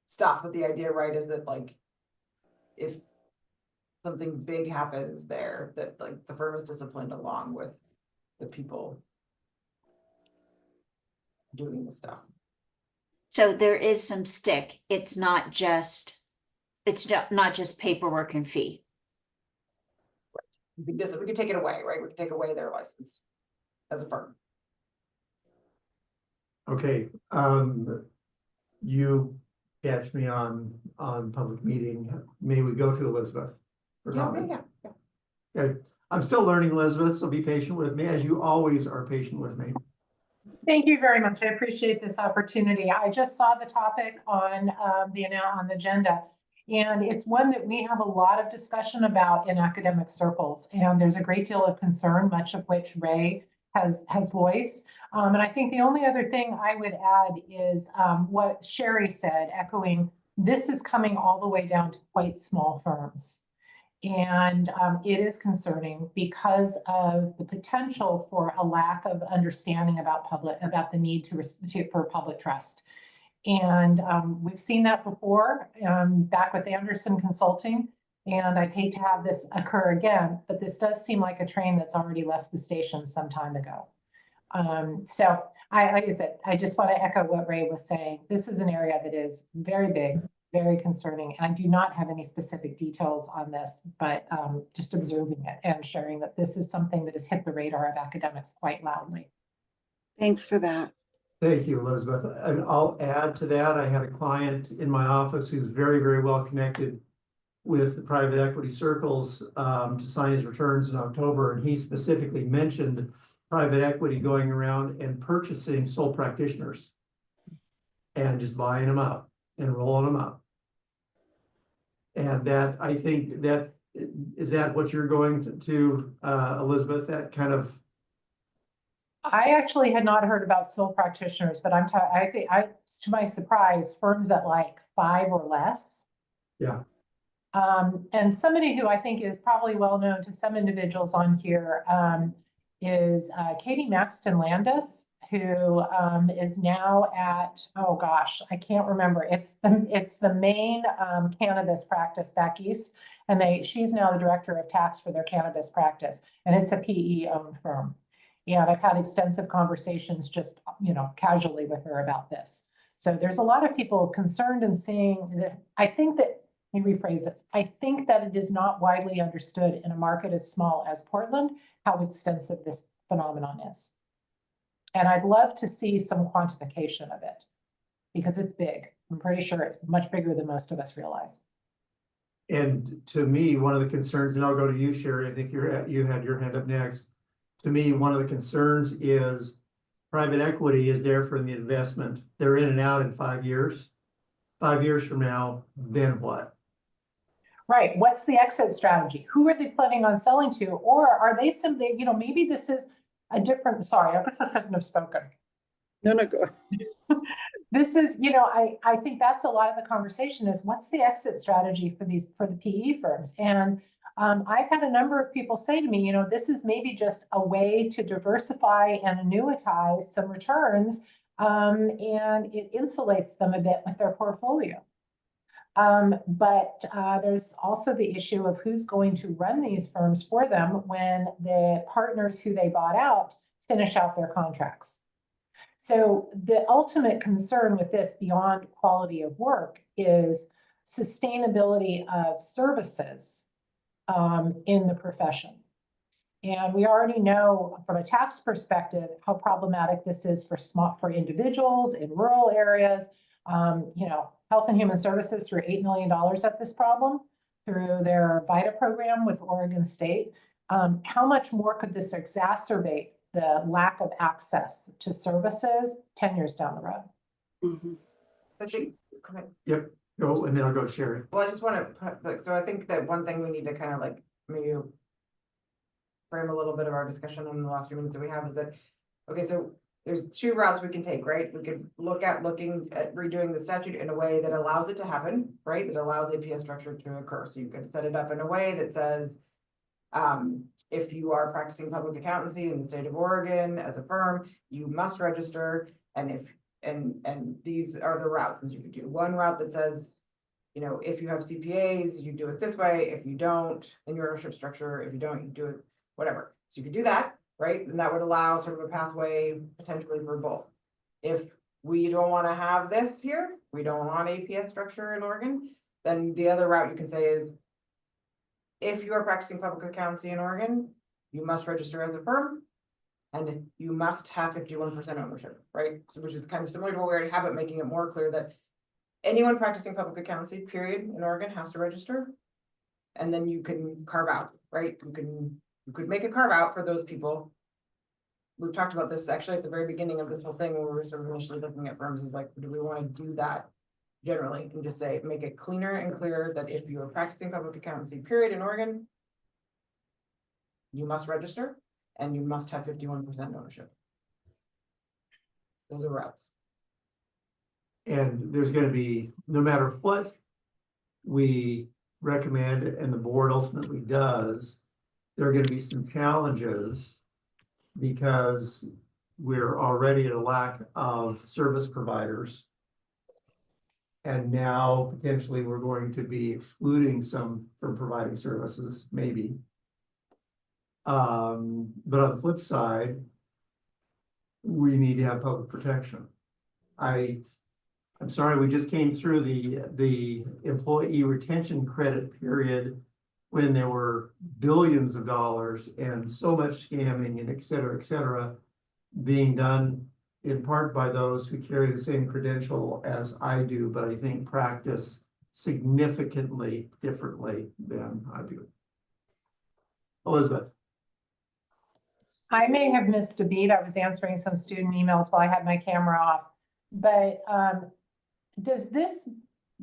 stuff, but the idea, right, is that like, if something big happens there, that like the firm is disciplined along with the people doing the stuff. So there is some stick. It's not just paperwork and fee. We could take it away, right? We could take away their license as a firm. Okay, you catch me on public meeting. May we go to Elizabeth? for comment? Yeah. Okay, I'm still learning, Elizabeth, so be patient with me, as you always are patient with me. Thank you very much. I appreciate this opportunity. I just saw the topic on the agenda, and it's one that we have a lot of discussion about in academic circles. And there's a great deal of concern, much of which Ray has voiced. And I think the only other thing I would add is what Sherry said, echoing, this is coming all the way down to quite small firms. And it is concerning because of the potential for a lack of understanding about the need for public trust. And we've seen that before, back with Anderson Consulting, and I'd hate to have this occur again, but this does seem like a train that's already left the station some time ago. So like I said, I just want to echo what Ray was saying. This is an area that is very big, very concerning, and I do not have any specific details on this, but just observing it and sharing that this is something that has hit the radar of academics quite loudly. Thanks for that. Thank you, Elizabeth. And I'll add to that, I had a client in my office who's very, very well connected with the private equity circles to sign his returns in October, and he specifically mentioned private equity going around and purchasing sole practitioners and just buying them up and rolling them up. And that, I think that, is that what you're going to Elizabeth, that kind of? I actually had not heard about sole practitioners, but I think to my surprise, firms at like 5 or less. Yeah. And somebody who I think is probably well known to some individuals on here is Katie Maxton Landis, who is now at, oh gosh, I can't remember. It's the main cannabis practice back east, and she's now the director of tax for their cannabis practice, and it's a PE-owned firm. And I've had extensive conversations just, casually with her about this. So there's a lot of people concerned and seeing that. Let me rephrase this. I think that it is not widely understood in a market as small as Portland how extensive this phenomenon is. And I'd love to see some quantification of it because it's big. I'm pretty sure it's much bigger than most of us realize. And to me, one of the concerns, and I'll go to you, Sherry, I think you had your hand up next. To me, one of the concerns is private equity is there for the investment. They're in and out in 5 years. 5 years from now, then what? Right. What's the exit strategy? Who are they planning on selling to? Or are they simply, maybe this is a different, sorry, I guess I shouldn't have spoken. No, go ahead. This is, I think that's a lot of the conversation is what's the exit strategy for the PE firms? And I've had a number of people say to me, you know, this is maybe just a way to diversify and annuitize some returns, and it insulates them a bit with their portfolio. But there's also the issue of who's going to run these firms for them when the partners who they bought out finish out their contracts. So the ultimate concern with this, beyond quality of work, is sustainability of services in the profession. And we already know from a tax perspective how problematic this is for individuals in rural areas. You know, Health and Human Services threw $8 million at this problem through their VITA program with Oregon State. How much more could this exacerbate the lack of access to services 10 years down the road? Mhm. I think, go ahead. Yep, go, and then I'll go to Sherry. Well, I just want to put, like, so I think that one thing we need to kind of like maybe frame a little bit of our discussion in the last few minutes that we have is that, okay, so there's two routes we can take, right? We could looking at redoing the statute in a way that allows it to happen, right? That allows APS structure to occur. So you could set it up in a way that says, if you are practicing public accountancy in the state of Oregon as a firm, you must register. And if, and these are the routes that you could do. One route that says, you know, if you have CPAs, you do it this way. If you don't, in your ownership structure, if you don't, you do it, whatever. So you could do that, right? And that would allow sort of a pathway potentially for both. If we don't want to have this here, we don't want APS structure in Oregon, then the other route you can say is, if you are practicing public accountancy in Oregon, you must register as a firm and you must have 51% ownership, right? So which is kind of similar to what we already have, but making it more clear that anyone practicing public accountancy, period, in Oregon has to register. And then you can carve out, right? You could make a carve out for those people. We've talked about this actually at the very beginning of this whole thing when we were sort of initially looking at firms, is like, do we want to do that generally and just say, make it cleaner and clearer that if you are practicing public accountancy, period, in Oregon, you must register and you must have 51% ownership. Those are routes. And there's gonna be, no matter what we recommend and the board ultimately does, there are gonna be some challenges because we're already at a lack of service providers. And now potentially we're going to be excluding some from providing services, maybe. But on the flip side, we need to have public protection. I'm sorry, we just came through the employee retention credit period when there were billions of dollars and so much scamming and et cetera, being done in part by those who carry the same credential as I do, but I think practice significantly differently than I do. Elizabeth. I may have missed a beat. I was answering some student emails while I had my camera off. But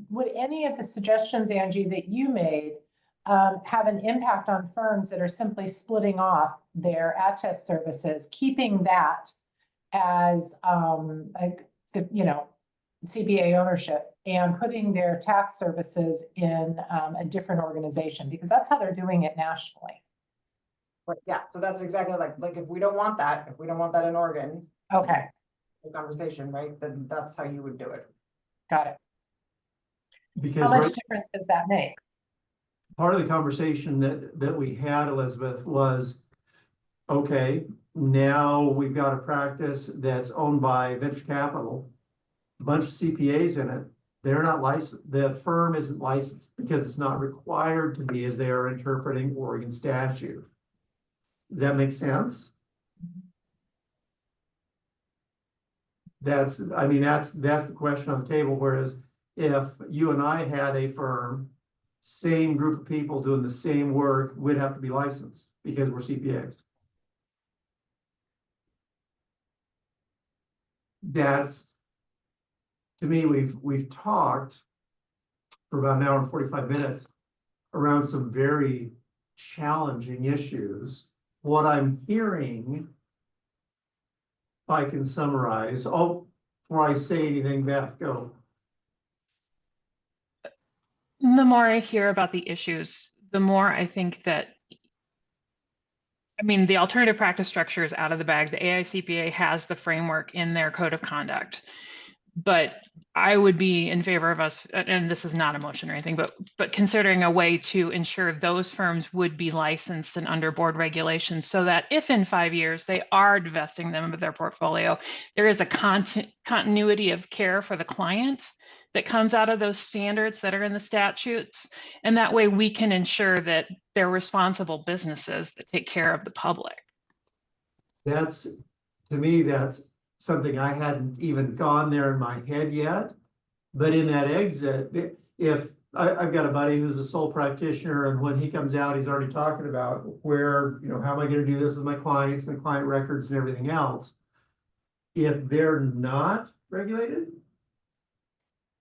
would any of the suggestions, Angie, that you made have an impact on firms that are simply splitting off their attest services, keeping that as CPA ownership and putting their tax services in a different organization? Because that's how they're doing it nationally. But yeah, so that's exactly like if we don't want that, in Oregon, Okay, the conversation, right, then that's how you would do it. got it. Because How much right, difference does that make? part of the conversation that we had, Elizabeth, was, okay, now we've got a practice that's owned by venture capital, a bunch of CPAs in it. They're not licensed. The firm isn't licensed because it's not required to be, as they are interpreting Oregon statute. Does that make sense? That's the question on the table. Whereas if you and I had a firm, same group of people doing the same work, we'd have to be licensed because we're CPAs. That's, to me, we've talked for about an hour and 45 minutes around some very challenging issues. What I'm hearing, if I can summarize, before I say anything, Beth, go. The more I hear about the issues, the more I think that, I mean, the alternative practice structure is out of the bag. The AICPA has the framework in their code of conduct. But I would be in favor of us, and this is not a motion or anything, but considering a way to ensure those firms would be licensed and under board regulations, so that if in 5 years they are divesting them of their portfolio, there is a continuity of care for the client that comes out of those standards that are in the statutes. And that way we can ensure that they're responsible businesses that take care of the public. That's, to me, that's something I hadn't even gone there in my head yet. But in that exit, if I've got a buddy who's a sole practitioner, and when he comes out, he's already talking about where, you know, how am I gonna do this with my clients and the client records and everything else. If they're not regulated,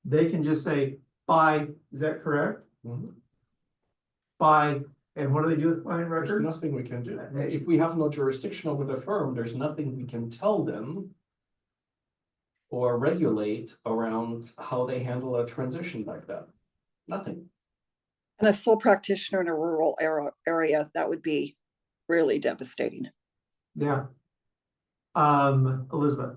they can just say, buy, is that correct? Mhm. Buy, and what do they do with client There's records? nothing we can do. If we have no jurisdiction over the firm, there's nothing we can tell them or regulate around how they handle a transition like that. Nothing. And a sole practitioner in a rural area, that would be really devastating. Yeah. Elizabeth.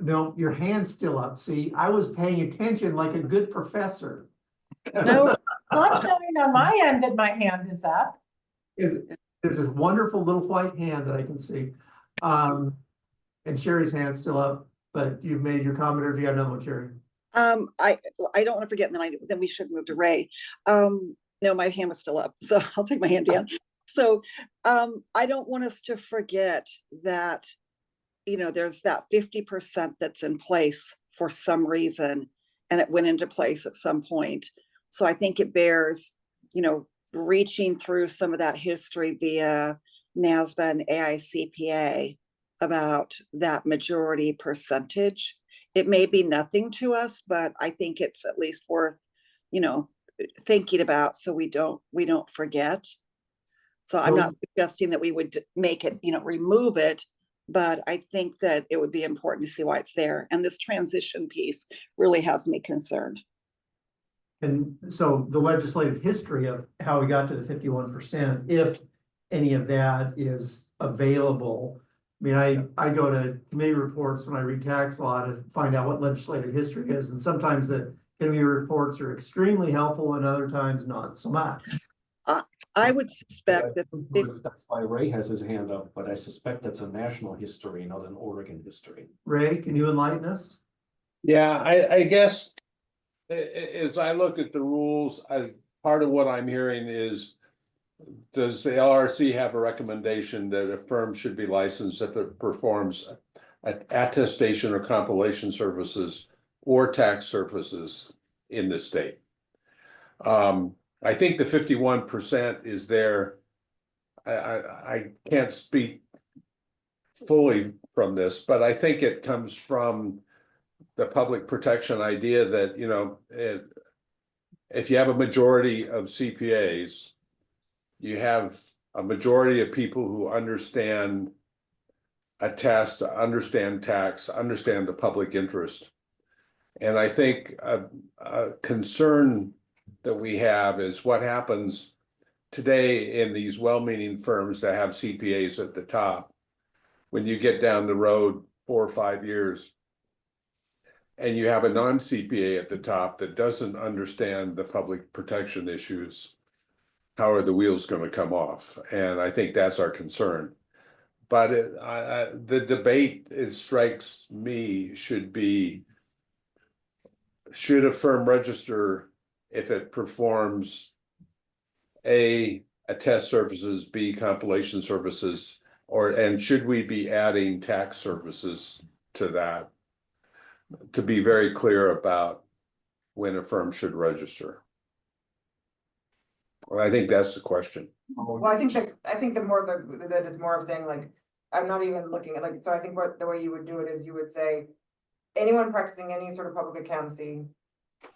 No, your hand's still up. See, I was paying attention like a good professor. No, I'm showing on my end that my hand is up. There's this wonderful little white hand that I can see. And Sherry's hand's still up, but you've made your comment, or if you got another one, Sherry? I don't want to forget, and then we should move to Ray. No, my hand was still up, so I'll take my hand down. So, I don't want us to forget that, you know, there's that 50% that's in place for some reason, and it went into place at some point. So I think it bears, you know, reaching through some of that history via NASBA and AICPA about that majority percentage. It may be nothing to us, but I think it's at least worth, you know, thinking about, so we don't forget. So I'm not suggesting that we would make it, you know, remove it, but I think that it would be important to see why it's there. And this transition piece really has me concerned. And so the legislative history of how we got to the 51%, if any of that is available. I mean, I go to committee reports when I read tax law to find out what legislative history is, and sometimes the committee reports are extremely helpful and other times not so much. I would suspect that if, That's why Ray has his hand up, but I suspect that's a national history, not an Oregon history. Ray, can you enlighten us? Yeah, I guess as I look at the rules, part of what I'm hearing is, does the LRC have a recommendation that a firm should be licensed if it performs attestation or compilation services or tax services in the state? I think the 51% is there. I can't speak fully from this, but I think it comes from the public protection idea that, you know, if you have a majority of CPAs, you have a majority of people who understand attest, understand tax, understand the public interest. And I think a concern that we have is what happens today in these well-meaning firms that have CPAs at the top. When you get down the road 4 or 5 years and you have a non-CPA at the top that doesn't understand the public protection issues, how are the wheels going to come off? And I think that's our concern. But the debate, it strikes me, should be, should a firm register if it performs A, attest services, B, compilation services, and should we be adding tax services to that? To be very clear about when a firm should register. Well, I think that's the question. Well, I think the more that it's more of saying like, I'm not even looking at like, so I think what the way you would do it is you would say, anyone practicing any sort of public accountancy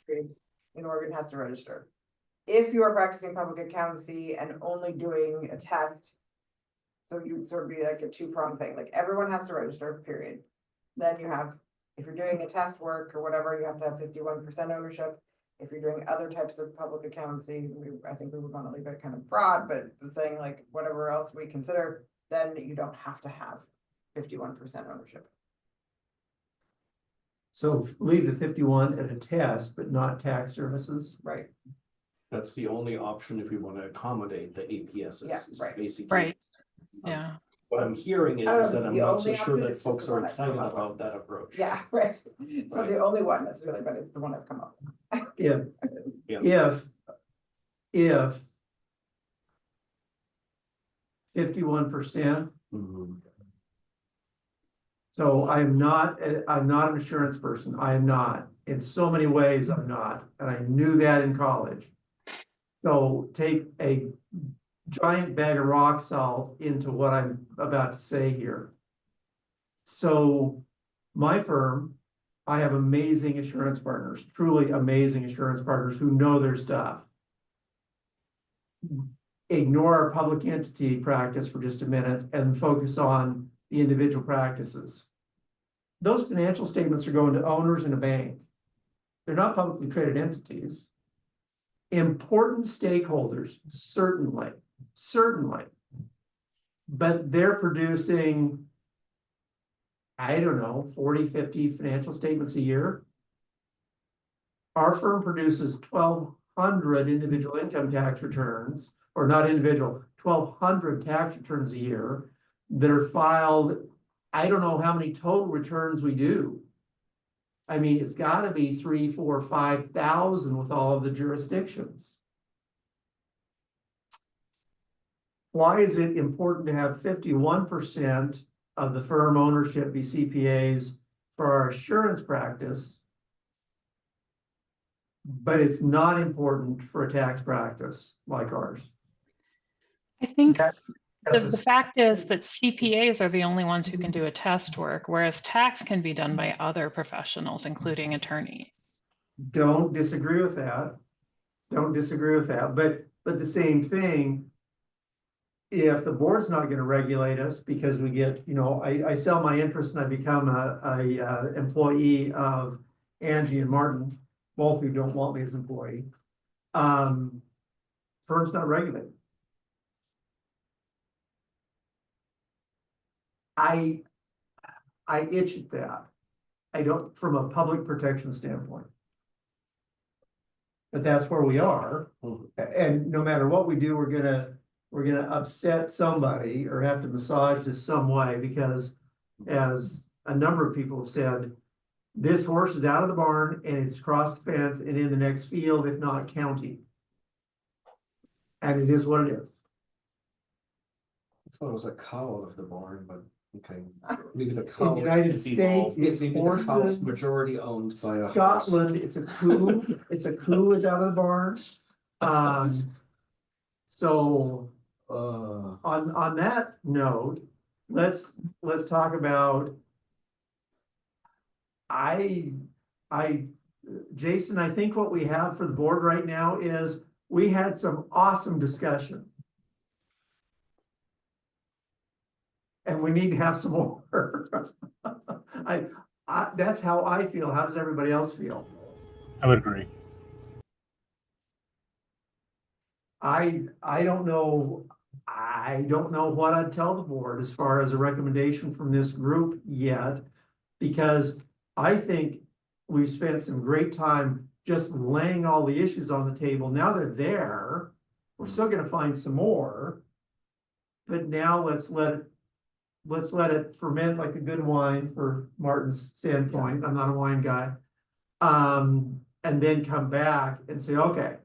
in Oregon has to register. If you are practicing public accountancy and only doing a test, so you would sort of be like a two-pronged thing, like everyone has to register, period. Then you have, if you're doing a test work or whatever, you have to have 51% ownership. If you're doing other types of public accountancy, I think we would wanna leave it kind of broad, but saying like whatever else we consider, then you don't have to have 51% ownership. So leave the 51 at a test, but not tax services. Right. That's the only option if we want to accommodate the APSs. Yeah, is right. Basically. Right. Yeah. What I'm hearing is I don't know that if I'm the not so only sure option, that it's just folks the are one I've come excited up with. about that approach. Yeah, right. It's not Right. the only one necessarily, but it's the one I've come up with. If 51%. Mhm. So I'm not an insurance person. I am not. In so many ways, I'm not, and I knew that in college. So take a giant bag of rock salt into what I'm about to say here. So my firm, I have amazing insurance partners, truly amazing insurance partners who know their stuff. Ignore our public entity practice for just a minute and focus on the individual practices. Those financial statements are going to owners in a bank. They're not publicly traded entities. Important stakeholders, certainly. But they're producing, I don't know, 40, 50 financial statements a year. Our firm produces 1,200 individual income tax returns, or not individual, 1,200 tax returns a year that are filed. I don't know how many total returns we do. I mean, it's gotta be 3, 4, 5,000 with all of the jurisdictions. Why is it important to have 51% of the firm ownership be CPAs for our assurance practice? But it's not important for a tax practice like ours. I think That's the fact is that CPAs are the only ones who can do attest work, whereas tax can be done by other professionals, including attorneys. Don't disagree with that. But the same thing. If the board's not gonna regulate us because we get, I sell my interest and I become a employee of Angie and Martin, both who don't want me as employee. Firm's not regulated. I itch at that. I don't, from a public protection standpoint. But that's where we are, and no matter what we do, we're gonna upset somebody or have to massage this some way, because as a number of people have said, this horse is out of the barn and it's crossed the fence and in the next field, if not county. And it is what it is. I thought it was a cow out of the barn, but okay. Maybe the In cow. the United is States, evolved. it's Maybe the cow is horses. majority owned by a horse. Scotland, it's a coup, it's out of the barn. So on that note, let's talk about. Jason, I think what we have for the board right now is we had some awesome discussion. And we need to have some more. That's how I feel. How does everybody else feel? I would agree. I don't know. I don't know what I'd tell the board as far as a recommendation from this group yet, because I think we've spent some great time just laying all the issues on the table. Now they're there. We're still gonna find some more. But now let's let it ferment like a good wine, for Martin's standpoint. I'm not a wine guy. And then come back and say, okay,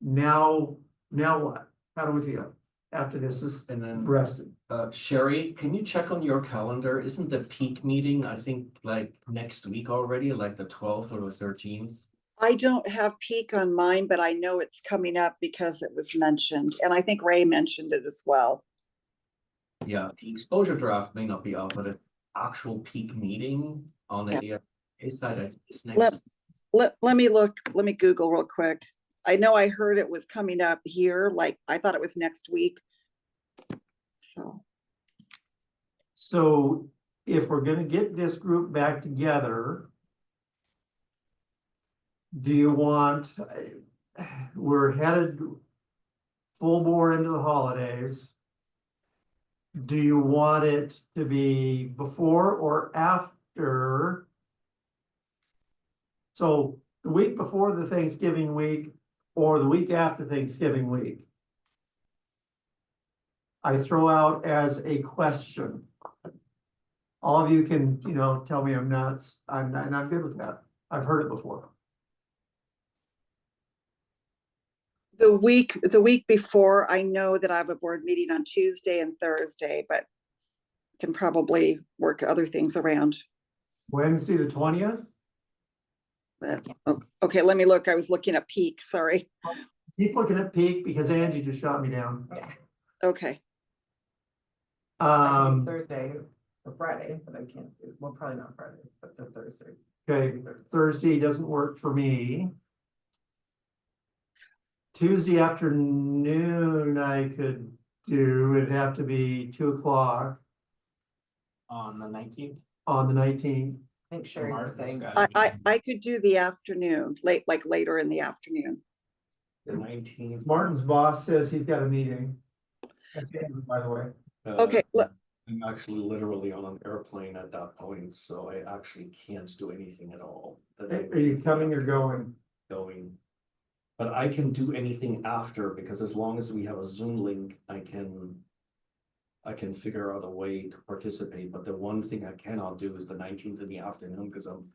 now what? How do we feel after this is And then rested? Sherry, can you check on your calendar? Isn't the peak meeting, I think, like next week already, like the 12th or the 13th? I don't have peak on mine, but I know it's coming up because it was mentioned, and I think Ray mentioned it as well. Yeah, the exposure draft may not be out, but an actual peak meeting on the AIA side, I think it's next. Let me look, let me Google real quick. I know I heard it was coming up here, like I thought it was next week. So if we're gonna get this group back together, Do you want, we're headed full bore into the holidays. Do you want it to be before or after? So the week before the Thanksgiving week or the week after Thanksgiving week? I throw out as a question. All of you can, tell me I'm nuts. And I'm good with that. I've heard it before. The week before, I know that I have a board meeting on Tuesday and Thursday, but can probably work other things around. Wednesday, the 20th? Okay, let me look. I was looking at peak, sorry. Keep looking at peak because Angie just shot me down. Okay, I can do Thursday or Friday, but I can't do, well, probably not Friday, but the Thursday. Okay, Thursday doesn't work for me. Tuesday afternoon I could do, it'd have to be 2 o'clock On the 19th. on the 19th. I think Sherry was Martin's saying. got I could do the afternoon, like later in the afternoon. The 19th. Martin's boss says he's got a meeting. That's Andrew, by the way. Okay, I'm actually literally on an airplane at that point, so I actually can't do anything at all. Are you coming or going? Going. But I can do anything after, because as long as we have a Zoom link, I can figure out a way to participate, but the one thing I cannot do is the 19th in the afternoon, because I'm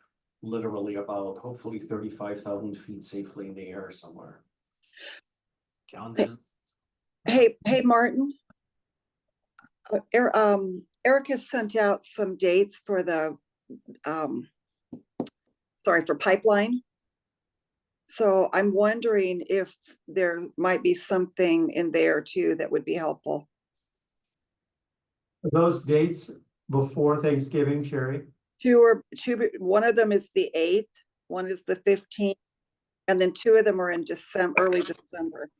literally about hopefully 35,000 feet safely in the air somewhere. calendars. hey, Martin. Erica sent out some dates for the, for pipeline. So I'm wondering if there might be something in there too that would be helpful. Are those dates before Thanksgiving, Sherry? One of them is the 8th, one is the 15th, and then 2 of them are in early December.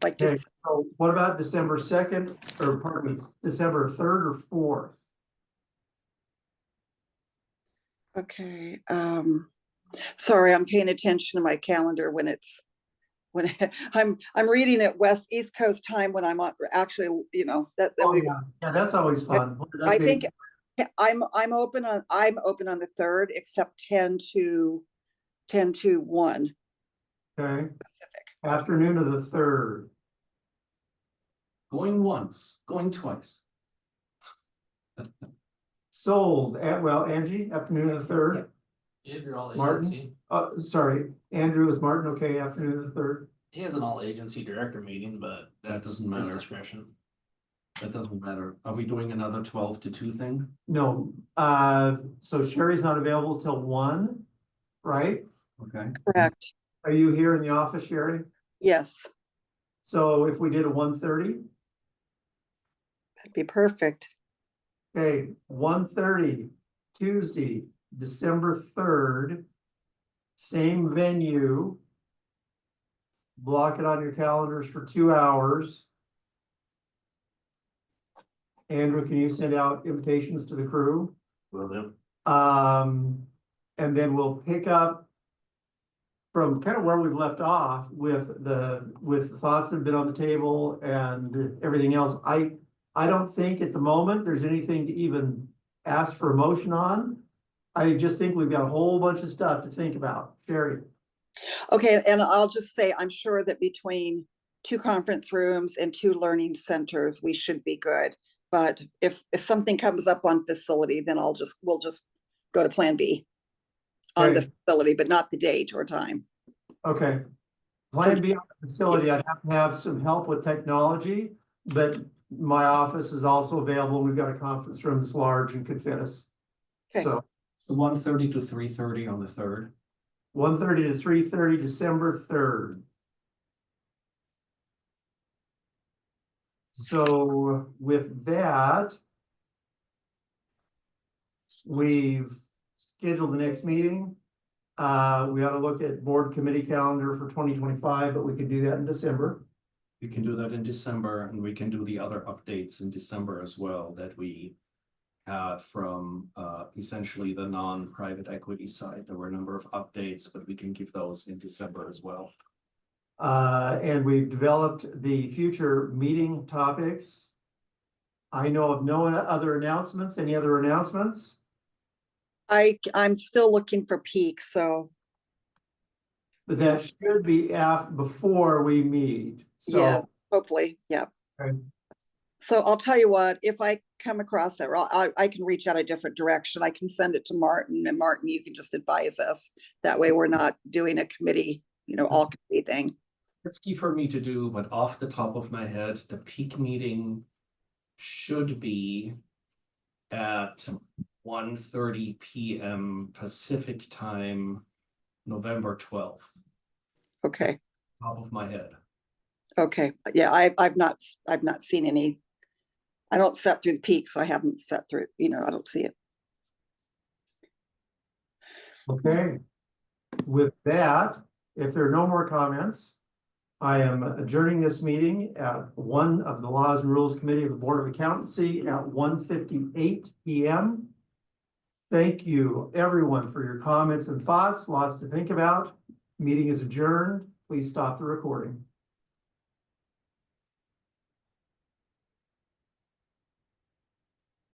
Like Okay, just, so what about December 2nd, or pardon me, December 3rd or 4th? okay, sorry, I'm paying attention to my calendar when I'm reading at East Coast time when I'm on, actually, that Oh, we, yeah, that's always fun. What did I say? think I'm open on the 3rd, except 10 to 1 Okay, Pacific. afternoon of the 3rd. Going once, going twice. Sold, Angie, afternoon of the 3rd. If you're all Martin? agency, Sorry, Andrew, is Martin okay, afternoon of the 3rd? he has an all agency director meeting, but That that's doesn't his matter. discretion. That doesn't matter. Are we doing another 12 to 2 thing? No, so Sherry's not available till 1, right? Okay. Correct, Are you here in the office, Sherry? yes, So if we did a 1:30, that'd be perfect. okay, 1:30, Tuesday, December 3rd, same venue. Block it on your calendars for 2 hours. Andrew, can you send out invitations to the crew? Will do. And then we'll pick up from kind of where we've left off with the thoughts that have been on the table and everything else. I don't think at the moment there's anything to even ask for a motion on. I just think we've got a whole bunch of stuff to think about. Sherry. Okay, and I'll just say, I'm sure that between 2 conference rooms and 2 learning centers, we should be good. But if something comes up on facility, then we'll just go to Plan B on the Okay. facility, but not the date or time. Okay. Plan B on the facility, I'd have to have some help with technology, but my office is also available. We've got a conference room that's large and could fit us. Okay. So 1:30 to 3:30 on the 3rd. 1:30 to 3:30, December 3rd. So with that, we've scheduled the next meeting. We ought to look at board committee calendar for 2025, but we could do that in December. We can do that in December, and we can do the other updates in December as well that we had from essentially the non-private equity side. There were a number of updates, but we can give those in December as well. And we've developed the future meeting topics. I know of no other announcements. Any other announcements? I'm still looking for peak, so But that should be before we meet. yeah, So, hopefully, yeah. Okay. So I'll tell you what, if I come across that, I can reach out a different direction. I can send it to Martin, and Martin, you can just advise us. That way we're not doing a committee, all committee thing. Risky for me to do, but off the top of my head, the peak meeting should be at 1:30 p.m. Pacific time, November 12th, Okay, top of my head. okay, yeah, I've not seen any. I don't set through the peak, so I haven't set through, I don't see it. okay. With that, if there are no more comments, I am adjourning this meeting at one of the Laws and Rules Committee of the Board of Accountancy at 1:58 p.m. Thank you, everyone, for your comments and thoughts. Lots to think about. Meeting is adjourned. Please stop the recording.